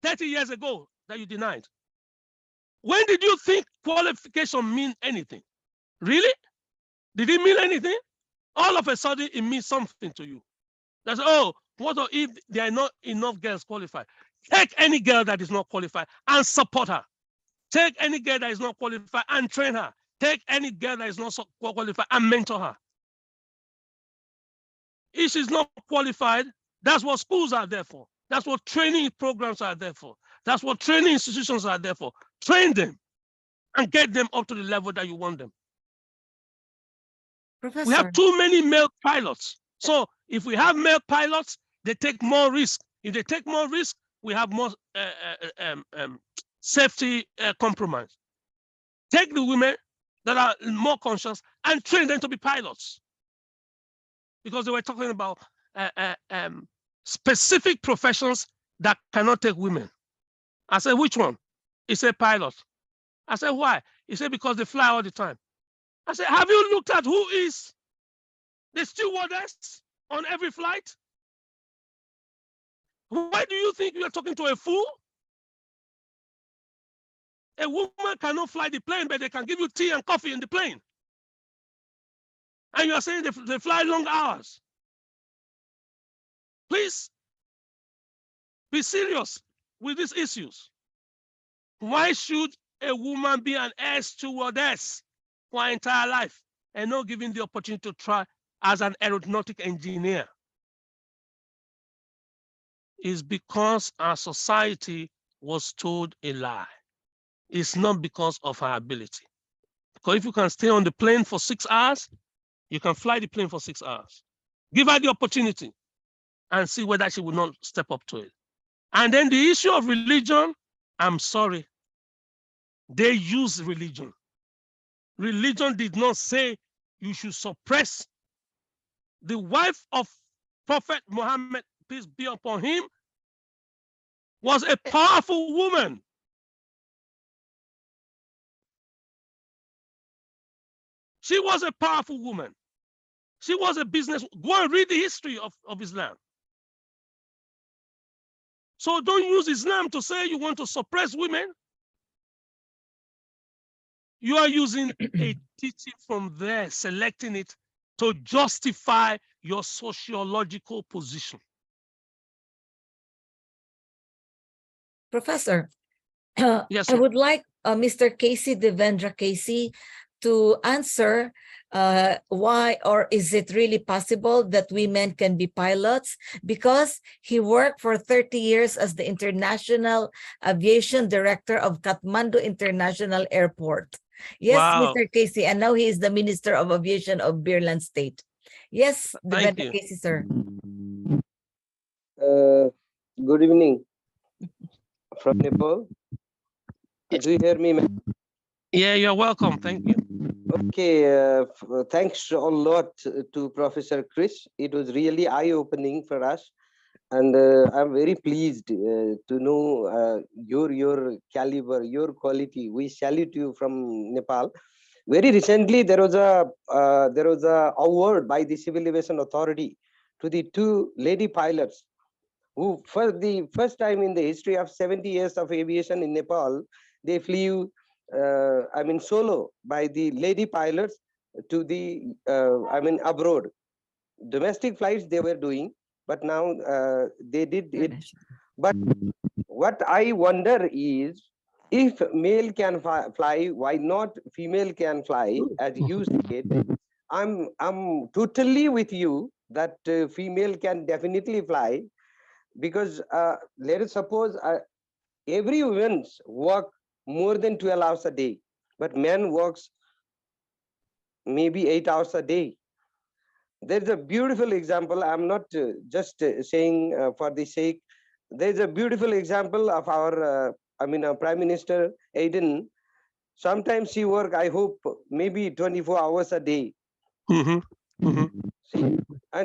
30 years ago that you denied? When did you think qualification mean anything? Really? Did it mean anything? All of a sudden, it means something to you. That's, oh, what if there are not enough girls qualified? Take any girl that is not qualified and support her. Take any girl that is not qualified and train her. Take any girl that is not qualified and mentor her. if she's not qualified, that's what schools are there for. That's what training programs are there for. That's what training institutions are there for. Train them and get them up to the level that you want them. Professor. We have too many male pilots. So if we have male pilots, they take more risk. If they take more risk, we have more safety compromise. Take the women that are more conscious and train them to be pilots. Because they were talking about specific professions that cannot take women. I said, which one? He said, pilot. I said, why? He said, because they fly all the time. I said, have you looked at who is the stewardess on every flight? Why do you think you are talking to a fool? A woman cannot fly the plane, but they can give you tea and coffee in the plane. And you are saying they fly long hours. Please be serious with these issues. Why should a woman be an air stewardess for her entire life and not given the opportunity to try as an aeronautic engineer? It's because our society was told a lie. It's not because of her ability. Because if you can stay on the plane for 6 hours, you can fly the plane for 6 hours. Give her the opportunity and see whether she will not step up to it. And then the issue of religion, I'm sorry, they use religion. Religion did not say you should suppress. The wife of Prophet Muhammad, peace be upon him, was a powerful woman. She was a powerful woman. She was a business. Go and read the history of Islam. So don't use Islam to say you want to suppress women. You are using a teaching from there, selecting it to justify your sociological position. Professor, yes, I would like Mr. Casey Devendra Casey to answer why, or is it really possible that women can be pilots? Because he worked for 30 years as the International Aviation Director of Kathmandu International Airport. Yes, wow. Mr. Casey, and now he is the Minister of Aviation of Birland State. Yes, Devendra Casey, sir. Good evening from Nepal. Do you hear me, ma'am? Yeah, you're welcome. Thank you. Okay, thanks a lot to Professor Chris. It was really eye-opening for us, and I'm very pleased to know your caliber, your quality. We salute you from Nepal. Very recently, there was a award by the Civil Aviation Authority to the 2 lady pilots who, for the first time in the history of 70 years of aviation in Nepal, they flew solo by the lady pilots to the abroad. Domestic flights they were doing, but now they did it. But what I wonder is, if male can fly, why not female can fly? As you said, I'm totally with you that female can definitely fly, because let us suppose every woman's work more than 12 hours a day, but man works maybe 8 hours a day. There's a beautiful example. I'm not just saying for the sake. There's a beautiful example of our Prime Minister Aiden. Sometimes she work, I hope, maybe 24 hours a day.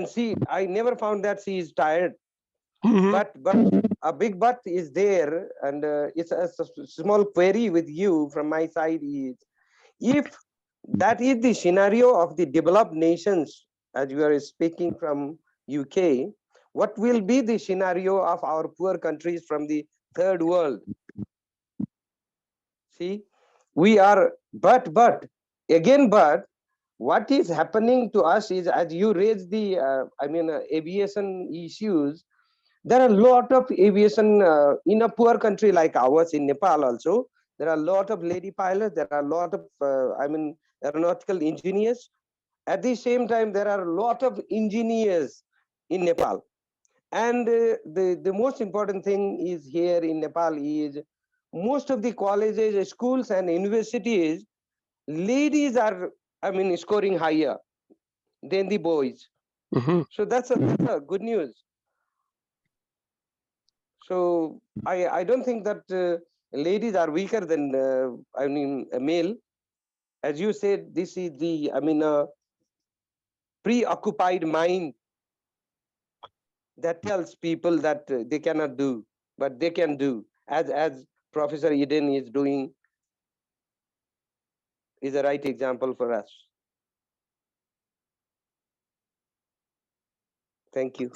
See, I never found that she is tired. But a big but is there, and it's a small query with you from my side is, if that is the scenario of the developed nations, as you are speaking from UK, what will be the scenario of our poor countries from the third world? See, we are, but what is happening to us is, as you raise the aviation issues, there are a lot of aviation in a poor country like ours, in Nepal also. There are a lot of lady pilots. There are a lot of aeronautical engineers. At the same time, there are a lot of engineers in Nepal. And the most important thing is here in Nepal is most of the colleges, schools and universities, ladies are, I mean, scoring higher than the boys. So that's a good news. So I don't think that ladies are weaker than, I mean, a male. As you said, this is the, I mean, preoccupied mind that tells people that they cannot do, but they can do, as Professor Eden is doing, is a right example for us. Thank you.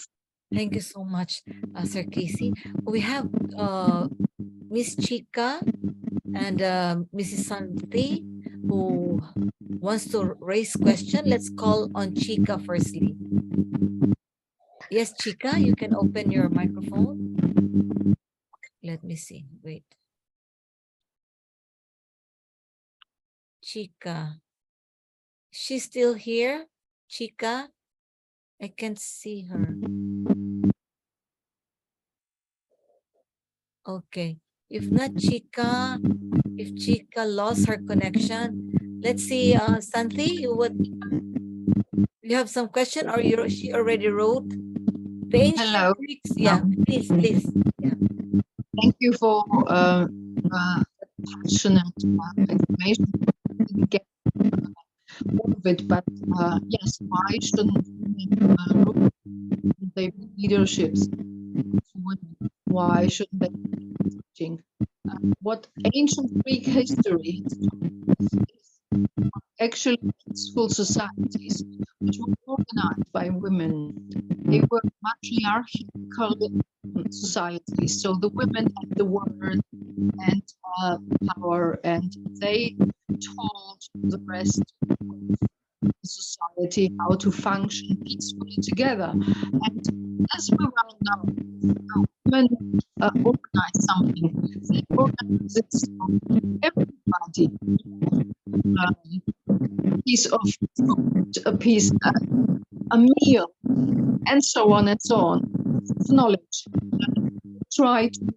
Thank you so much, Sir Casey. We have Miss Chika and Mrs. Santi who wants to raise question. Let's call on Chika firstly. Yes, Chika, you can open your microphone. Let me see. Wait. Chika. She's still here? Chika? I can't see her. Okay. If not Chika, if Chika lost her connection, let's see, Santi, you have some question or she already wrote? The ancient Hello. Greeks, yeah, please. Yeah. Thank you for passionate information. I didn't get all of it, but yes, why shouldn't they be leaderships for women? Why shouldn't they be teaching? What ancient Greek history is actually peaceful societies which were organized by women. They were matriarchal societies, so the women had the word and power, and they told the rest of the society how to function peacefully together. And as we well know, women organize something. They organize it so everybody, piece of food, a piece, a meal, and so on and so on. Knowledge. Try to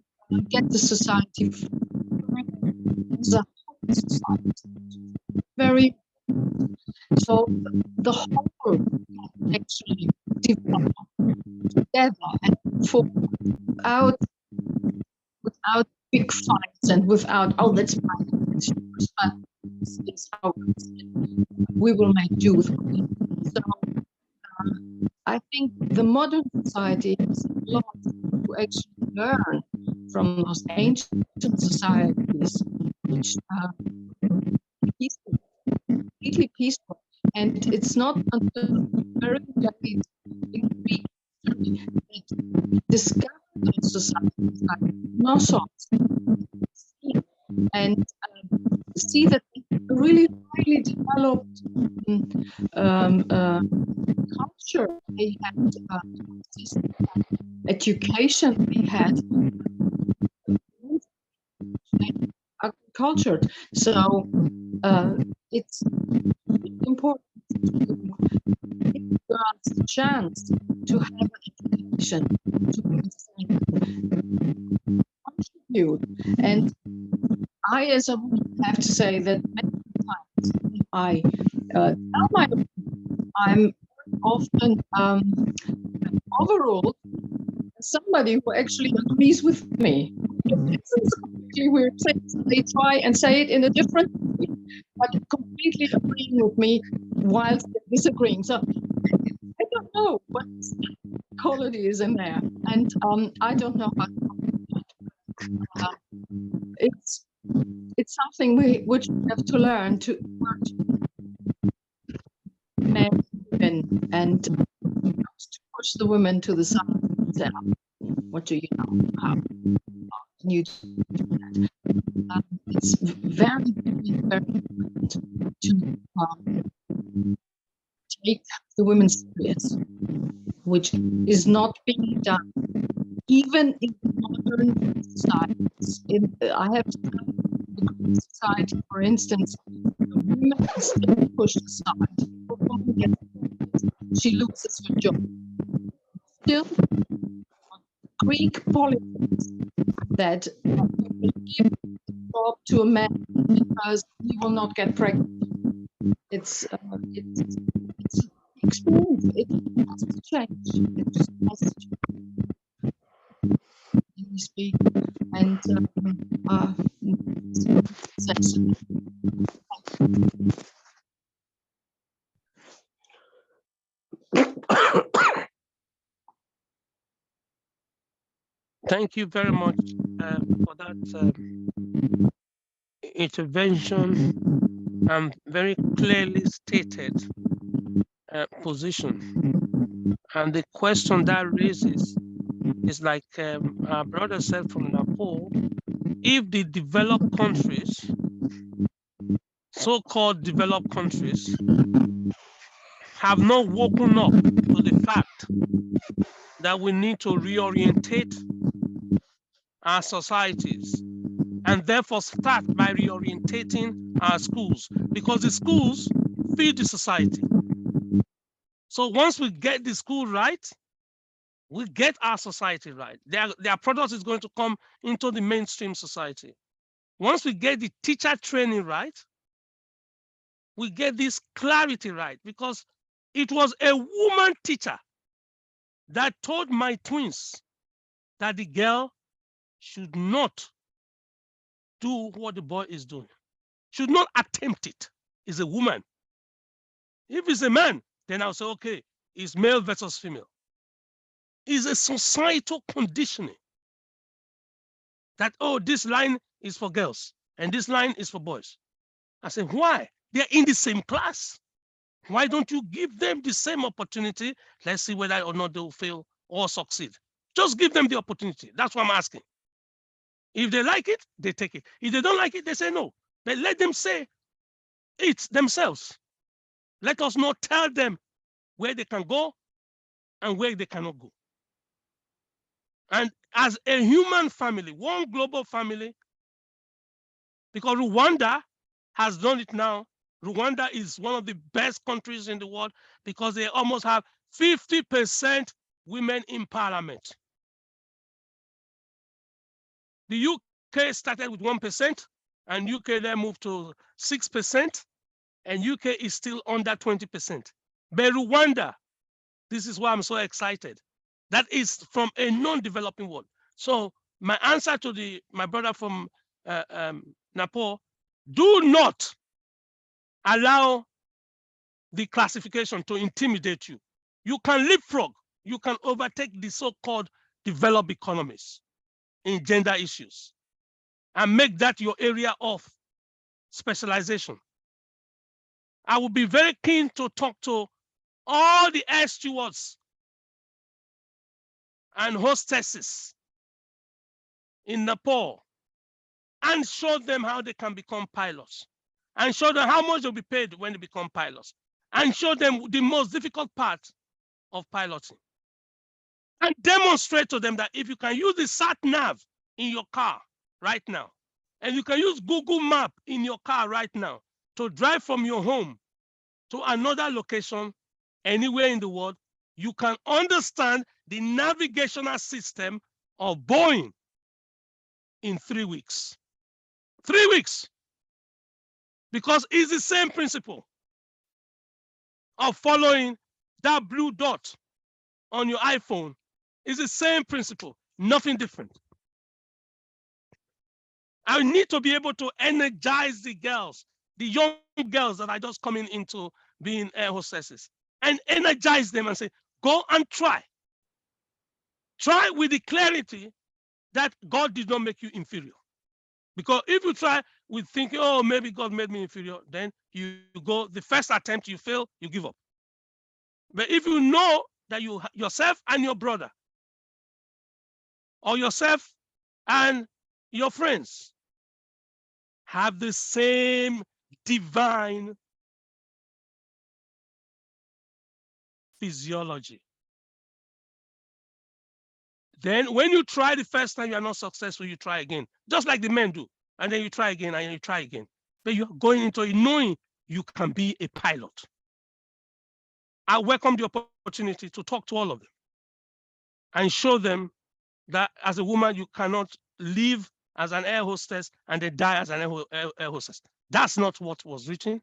get the society very. So the whole actually develop together and forward without big fights and without, oh, that's mine, it's yours, but it's ours. We will make do with it. So I think the modern society has a lot to actually learn from those ancient societies, which are completely peaceful. And it's not until very late in Greek history that we discovered those societies like Knossos and see that really highly developed culture they had, education they had, agricultured. So it's important to give girls the chance to have an education, to contribute. And I, as a woman, have to say that many times I tell my I'm often overruled somebody who actually agrees with me. It's a completely weird thing. They try and say it in a different way, but completely agreeing with me whilst disagreeing. So I don't know what quality is in there, and I don't know how to it's something which we have to learn to work men and to push the women to the side and say, what do you know? How can you do that? It's very, very, very important to take the women serious, which is not being done even in modern societies. I have to tell you, the Greek society, for instance, women are still pushed aside. She loses her job. still Greek politics that give the job to a man because he will not get pregnant. It's experience. It has to change. It just has to speak and Thank you very much for that intervention and very clearly stated position. And the question that raises is like our brother said from Nepal, if the developed countries, so-called developed countries, have not woken up to the fact that we need to reorientate our societies and therefore start by reorientating our schools, because the schools feed the society. So once we get the school right, we get our society right. Their product is going to come into the mainstream society. Once we get the teacher training right, we get this clarity right, because it was a woman teacher that told my twins that the girl should not do what the boy is doing, should not attempt it. It's a woman. If it's a man, then I'll say, okay, it's male versus female. It's a societal conditioning that, oh, this line is for girls and this line is for boys. I say, why? They're in the same class. Why don't you give them the same opportunity? Let's see whether or not they'll fail or succeed. Just give them the opportunity. That's what I'm asking. If they like it, they take it. If they don't like it, they say no. But let them say it themselves. Let us not tell them where they can go and where they cannot go. And as a human family, one global family, because Rwanda has done it now. Rwanda is one of the best countries in the world because they almost have 50% women in parliament. The UK started with 1%, and UK then moved to 6%, and UK is still under 20%. But Rwanda, this is why I'm so excited. That is from a non-developing world. So my answer to my brother from Nepal, do not allow the classification to intimidate you. You can leapfrog, you can overtake the so-called developed economies in gender issues and make that your area of specialization. I will be very keen to talk to all the air stewards and hostesses in Nepal and show them how they can become pilots, and show them how much they'll be paid when they become pilots, and show them the most difficult part of piloting, and demonstrate to them that if you can use the sat nav in your car right now, and you can use Google Map in your car right now to drive from your home to another location anywhere in the world, you can understand the navigational system of Boeing in 3 weeks. 3 weeks. Because it's the same principle of following that blue dot on your iPhone. It's the same principle, nothing different. I need to be able to energize the girls, the young girls that are just coming into being air hostesses, and energize them and say, go and try. Try with the clarity that God did not make you inferior. Because if you try with thinking, oh, maybe God made me inferior, then you go, the first attempt you fail, you give up. But if you know that you yourself and your brother, or yourself and your friends have the same divine physiology, then when you try the first time you are not successful, you try again, just like the men do, and then you try again and you try again. But you're going into it knowing you can be a pilot. I welcome the opportunity to talk to all of them. and show them that as a woman, you cannot live as an air hostess and then die as an air hostess. That's not what was written.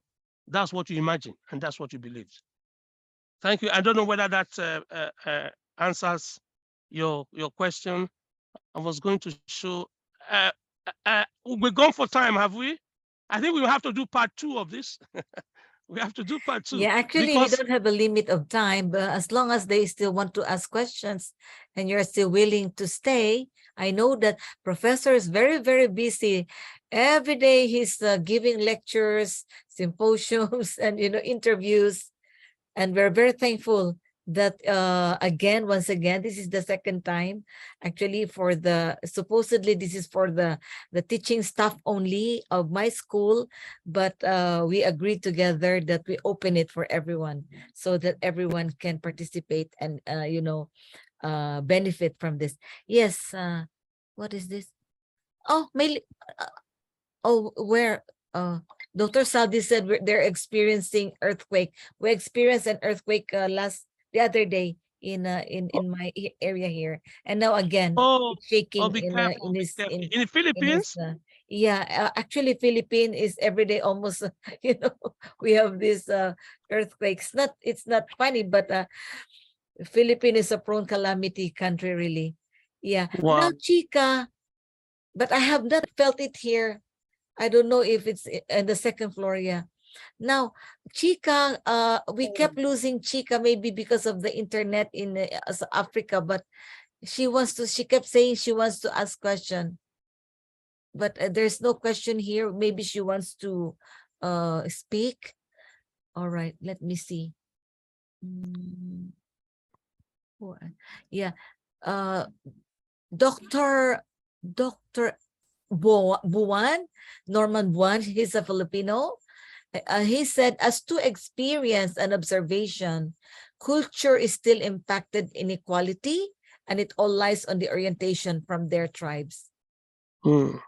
That's what you imagine, and that's what you believed. Thank you. I don't know whether that answers your question. I was going to show. We're gone for time, have we? I think we will have to do part 2 of this. We have to do part 2. Yeah, actually, we because don't have a limit of time, but as long as they still want to ask questions and you're still willing to stay, I know that Professor is very, very busy. Every day he's giving lectures, symposiums, and interviews, and we're very thankful that once again, this is the second time actually for supposedly this is for the teaching staff only of my school, but we agreed together that we open it for everyone so that everyone can participate and benefit from this. Yes. What is this? Oh, where Dr. Saldi said they're experiencing earthquake. We experienced an earthquake the other day in my area here, and now again it's shaking be in careful, his in the Philippines. Actually Philippines is every day almost we have these earthquakes. It's not funny, but Philippines is a prone calamity country, really. Wow. Now Chica, but I have not felt it here. I don't know if it's in the second floor. Now, Chica, we kept losing Chica maybe because of the internet in Africa, but she kept saying she wants to ask question. But there's no question here. Maybe she wants to speak. All right, let me see. Dr. Buwan, Norman Buwan, he's a Filipino. He said, as to experience and observation, culture is still impacted inequality, and it all lies on the orientation from their tribes. Yeah,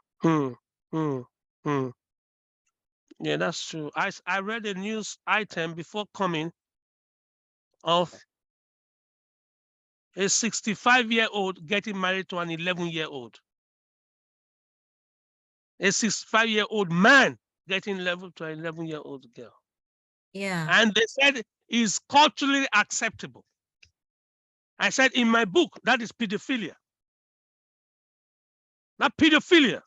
that's true. I read a news item before coming of a 65-year-old getting married to an 11-year-old. A 65-year-old man getting leveled to an 11-year-old girl. Yeah. And they said is culturally acceptable. I said in my book, that is pedophilia. Not pedophilia.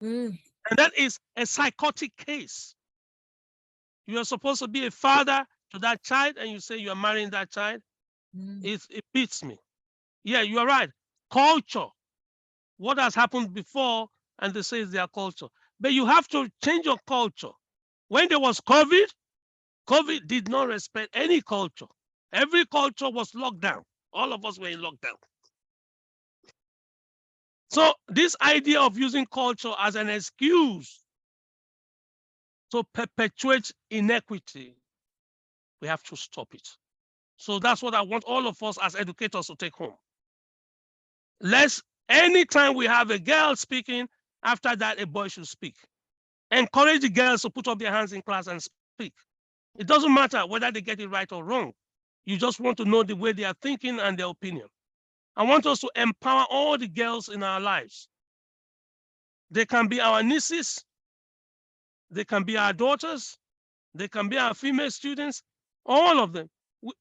And that is a psychotic case. You are supposed to be a father to that child, and you say you are marrying that child. It beats me. Yeah, you are right. Culture. What has happened before, and they say it's their culture. But you have to change your culture. When there was COVID, COVID did not respect any culture. Every culture was locked down. All of us were in lockdown. So this idea of using culture as an excuse to perpetuate inequity, we have to stop it. So that's what I want all of us as educators to take home. Anytime we have a girl speaking, after that a boy should speak. Encourage the girls to put up their hands in class and speak. It doesn't matter whether they get it right or wrong. You just want to know the way they are thinking and their opinion. I want us to empower all the girls in our lives. They can be our nieces, they can be our daughters, they can be our female students, all of them.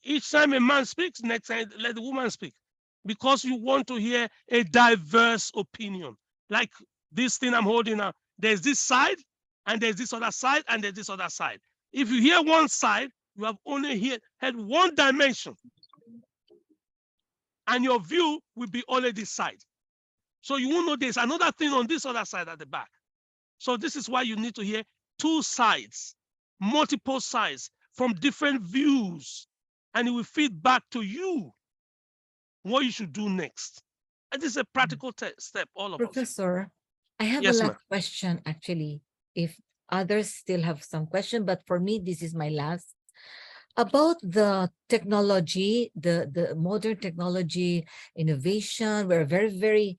Each time a man speaks, next time let the woman speak. Because you want to hear a diverse opinion. Like this thing I'm holding now, there's this side, and there's this other side, and there's this other side. If you hear one side, you have only had one dimension. And your view will be only this side. So you won't know there's another thing on this other side at the back. So this is why you need to hear two sides, multiple sides from different views, and it will feed back to you what you should do next. And this is a practical step, all of Professor, I have Yes, a last question, actually, if others still have some question, but for me, this is my last. About the technology, the modern technology, innovation, we're very, very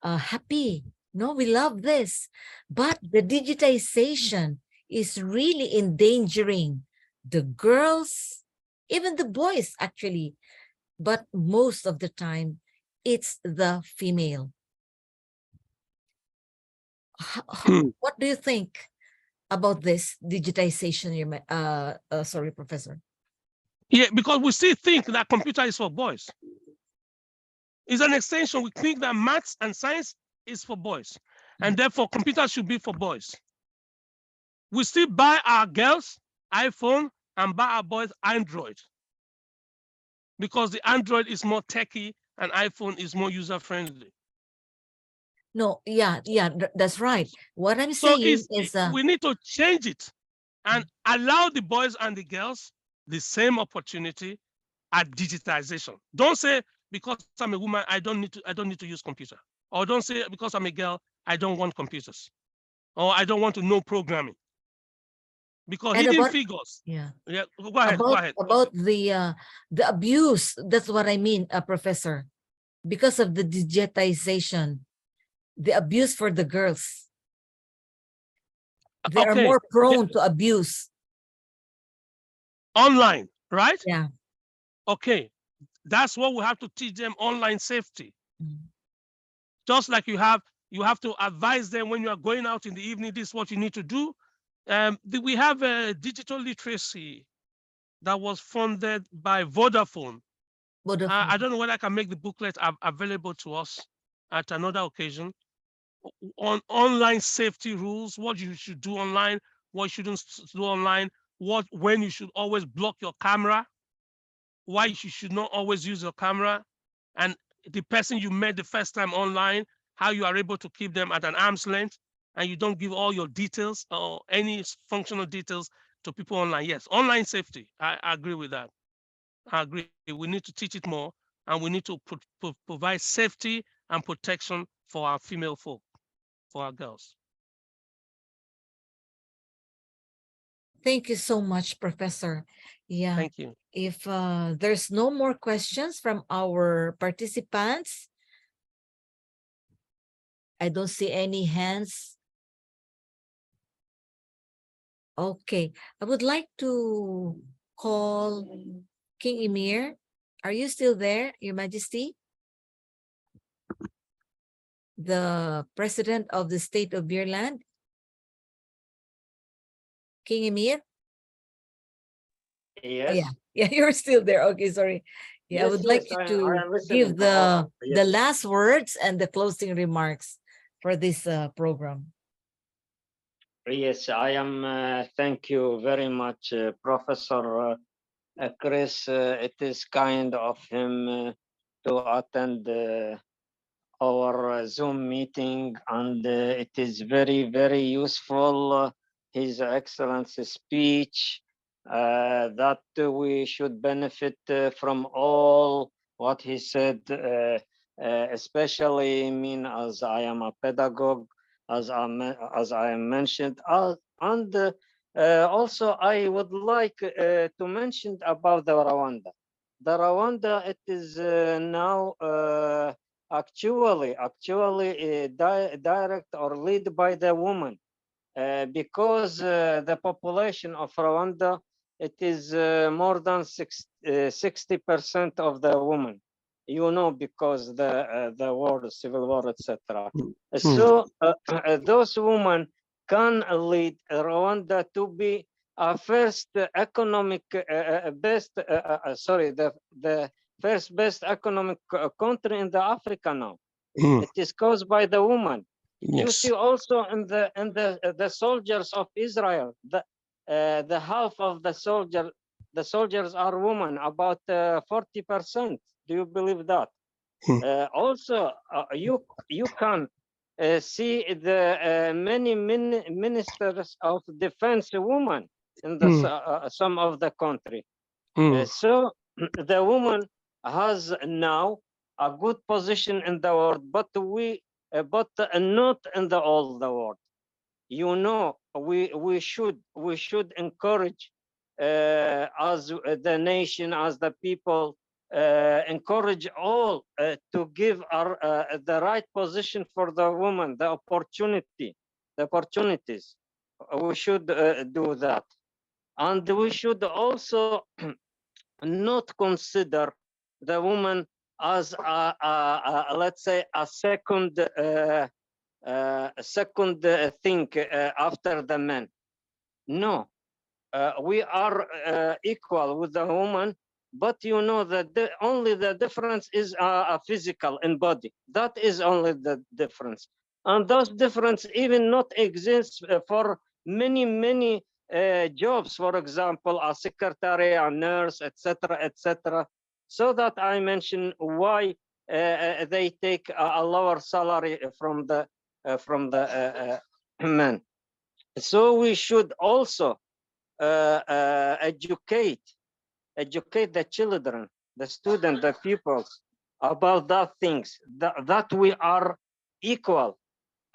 happy. No, we love this. But the digitization is really endangering the girls, even the boys, actually. But most of the time, it's the female. What do you think about this digitization? Sorry, Professor. Yeah, because we still think that computer is for boys. It's an extension. We think that maths and science is for boys, and therefore computers should be for boys. We still buy our girls iPhone and buy our boys Android, because the Android is more techy and iPhone is more user-friendly. No, yeah, that's right. What I'm So saying is we need to change it and allow the boys and the girls the same opportunity at digitization. Don't say because I'm a woman, I don't need to use computer. Or don't say because I'm a girl, I don't want computers. Or I don't want to know programming. Because and hidden about, figures. yeah, Yeah, go ahead. Go ahead. About the abuse. That's what I mean, Professor. Because of the digitization, the abuse for the girls, they are more prone to abuse. Online, right? Yeah. Okay, that's what we have to teach them, online safety. Just like you have to advise them when you are going out in the evening, this is what you need to do. We have a digital literacy that was funded by Vodafone. I don't know whether I can make the booklet available to us at another occasion on online safety rules, what you should do online, what you shouldn't do online, when you should always block your camera, why you should not always use your camera, and the person you met the first time online, how you are able to keep them at an arm's length, and you don't give all your details or any functional details to people online. Yes, online safety, I agree with that. I agree. We need to teach it more, and we need to provide safety and protection for our female folk, for our girls. Thank you so much, Professor. Yeah. Thank you. If there's no more questions from our participants, I don't see any hands. Okay, I would like to call King Emir. Are you still there, Your Majesty? The President of the State of Birland? King Emir? Yes. Yeah, you're still there. Okay, sorry. Yeah, I Yes, would like yes, you I to am listening. give the Yes. last words and the closing remarks for this program. Yes, I am. Thank you very much, Professor Chris. It is kind of him to attend our Zoom meeting, and it is very, very useful. His Excellency speech that we should benefit from all what he said, especially me as I am a pedagogue, as I mentioned, and also I would like to mention about the Rwanda. The Rwanda, it is now actually direct or led by the woman, because the population of Rwanda, it is more than 60% of the women, you know, because the war, civil war, etc. So those women can lead Rwanda to be a first economic best, the first best economic country in the Africa now. It is caused by the woman. Yes. You see also in the soldiers of Israel, the half of the soldiers are women, about 40%. Do you believe that? Also, you can see the many ministers of defense women in the some of the country. So the woman has now a good position in the world, but not in the all the world. You know, we should encourage as the nation, as the people, encourage all to give the right position for the woman, the opportunities. We should do that, and we should also not consider the woman as let's say a second thing after the men. No, we are equal with the woman, but you know that only the difference is physical in body. That is only the difference, and those difference even not exist for many jobs. For example, a secretary, a nurse, etc., etc. So that I mention why they take a lower salary from the men. So we should also educate the children, the students, the pupils about that things, that we are equal.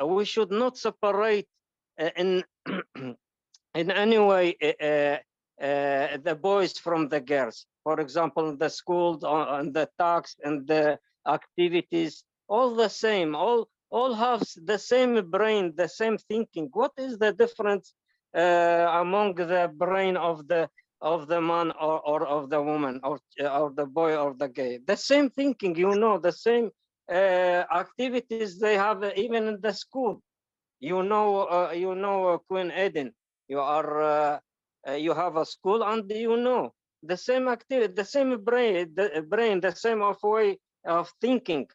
We should not separate in in any way the boys from the girls. For example, the schools and the talks and the activities, all the same, all have the same brain, the same thinking. What is the difference among the brain of the man or of the woman or the boy or the gay? The same thinking, you know, the same activities they have even in the school. You know, Queen Eden, you are you have a school, and you know the same activity, the same brain, the same of way of thinking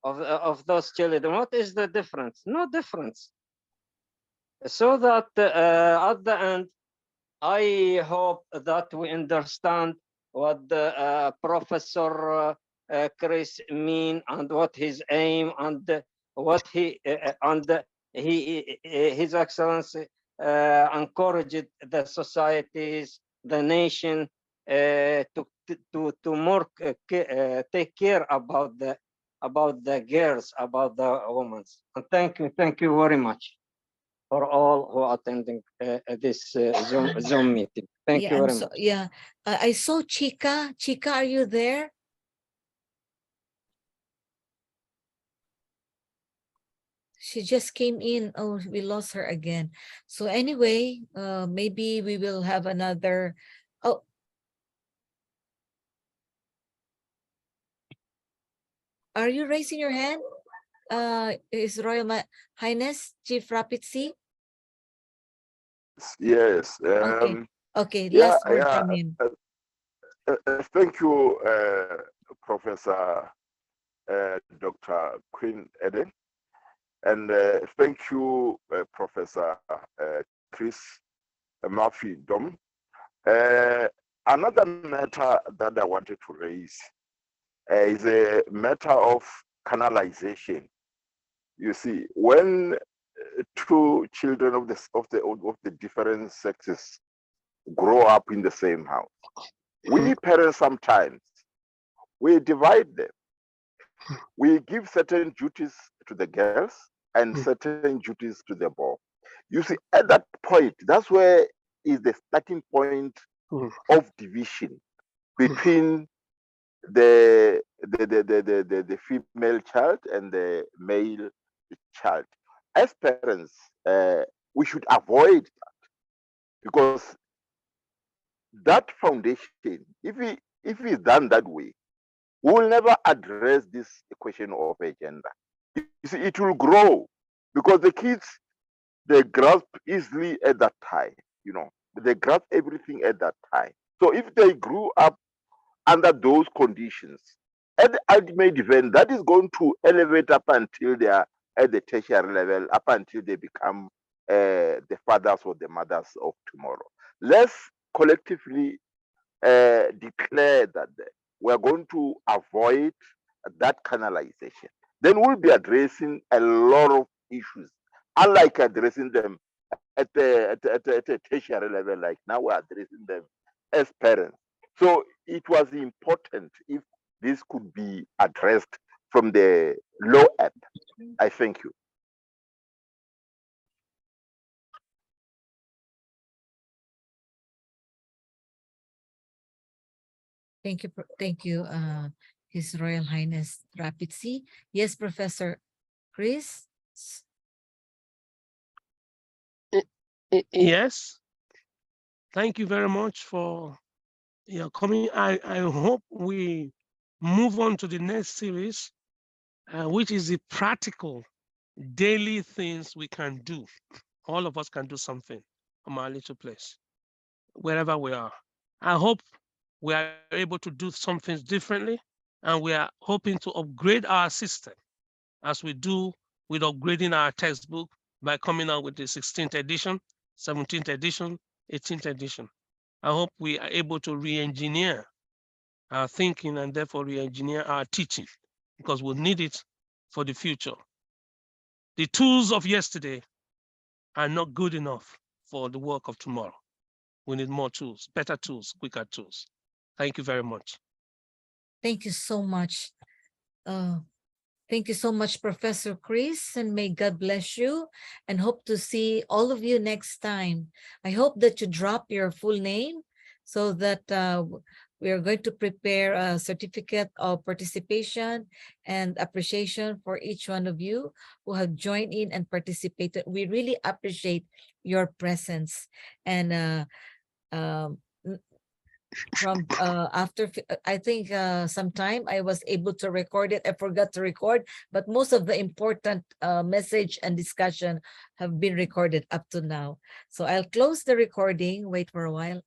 of those children. What is the difference? No difference. So that at the end, I hope that we understand what the Professor Chris mean and what his aim and what he and His Excellency encouraged the societies, the nation to more take care about the girls, about the women. And thank you very much for all who are attending this Zoom meeting. Thank you very much. Yeah, I saw Chica. Chica, are you there? She just came in. Oh, we lost her again. So anyway, maybe we will have another. Oh, are you raising your hand? His Royal Highness Chief RKMPII? Yes. Okay, Yeah, last word from him. Thank you, Professor Dr. Queen Eden. And thank you, Professor Chris Imafidon. Another matter that I wanted to raise is a matter of canalization. You see, when two children of the different sexes grow up in the same house, we parents sometimes we divide them. We give certain duties to the girls and certain duties to the boy. You see, at that point, that's where is the starting point of division between the female child and the male child. As parents, we should avoid that, because that foundation, if it's done that way, we will never address this question of a gender. You see, it will grow because the kids, they grasp easily at that time, you know, they grasp everything at that time. So if they grew up under those conditions, at the ultimate event, that is going to elevate up until they are at the tertiary level, up until they become the fathers or the mothers of tomorrow. Let's collectively declare that we're going to avoid that canalization. Then we'll be addressing a lot of issues, unlike addressing them at a tertiary level, like now we're addressing them as parents. So it was important if this could be addressed from the low end. I thank you. Thank you, His Royal Highness RKMPII. Yes, Professor Chris. Yes. Thank you very much for your coming. I hope we move on to the next series, which is the practical daily things we can do. All of us can do something from our little place, wherever we are. I hope we are able to do some things differently, and we are hoping to upgrade our system as we do with upgrading our textbook by coming out with the 16th edition, 17th edition, 18th edition. I hope we are able to re-engineer our thinking and therefore re-engineer our teaching, because we'll need it for the future. The tools of yesterday are not good enough for the work of tomorrow. We need more tools, better tools, quicker tools. Thank you very much. Thank you so much. Thank you so much, Professor Chris, and may God bless you, and hope to see all of you next time. I hope that you drop your full name so that we are going to prepare a certificate of participation and appreciation for each one of you who have joined in and participated. We really appreciate your presence. And from after I think sometime I was able to record it. I forgot to record, but most of the important message and discussion have been recorded up to now. So I'll close the recording. Wait for a while.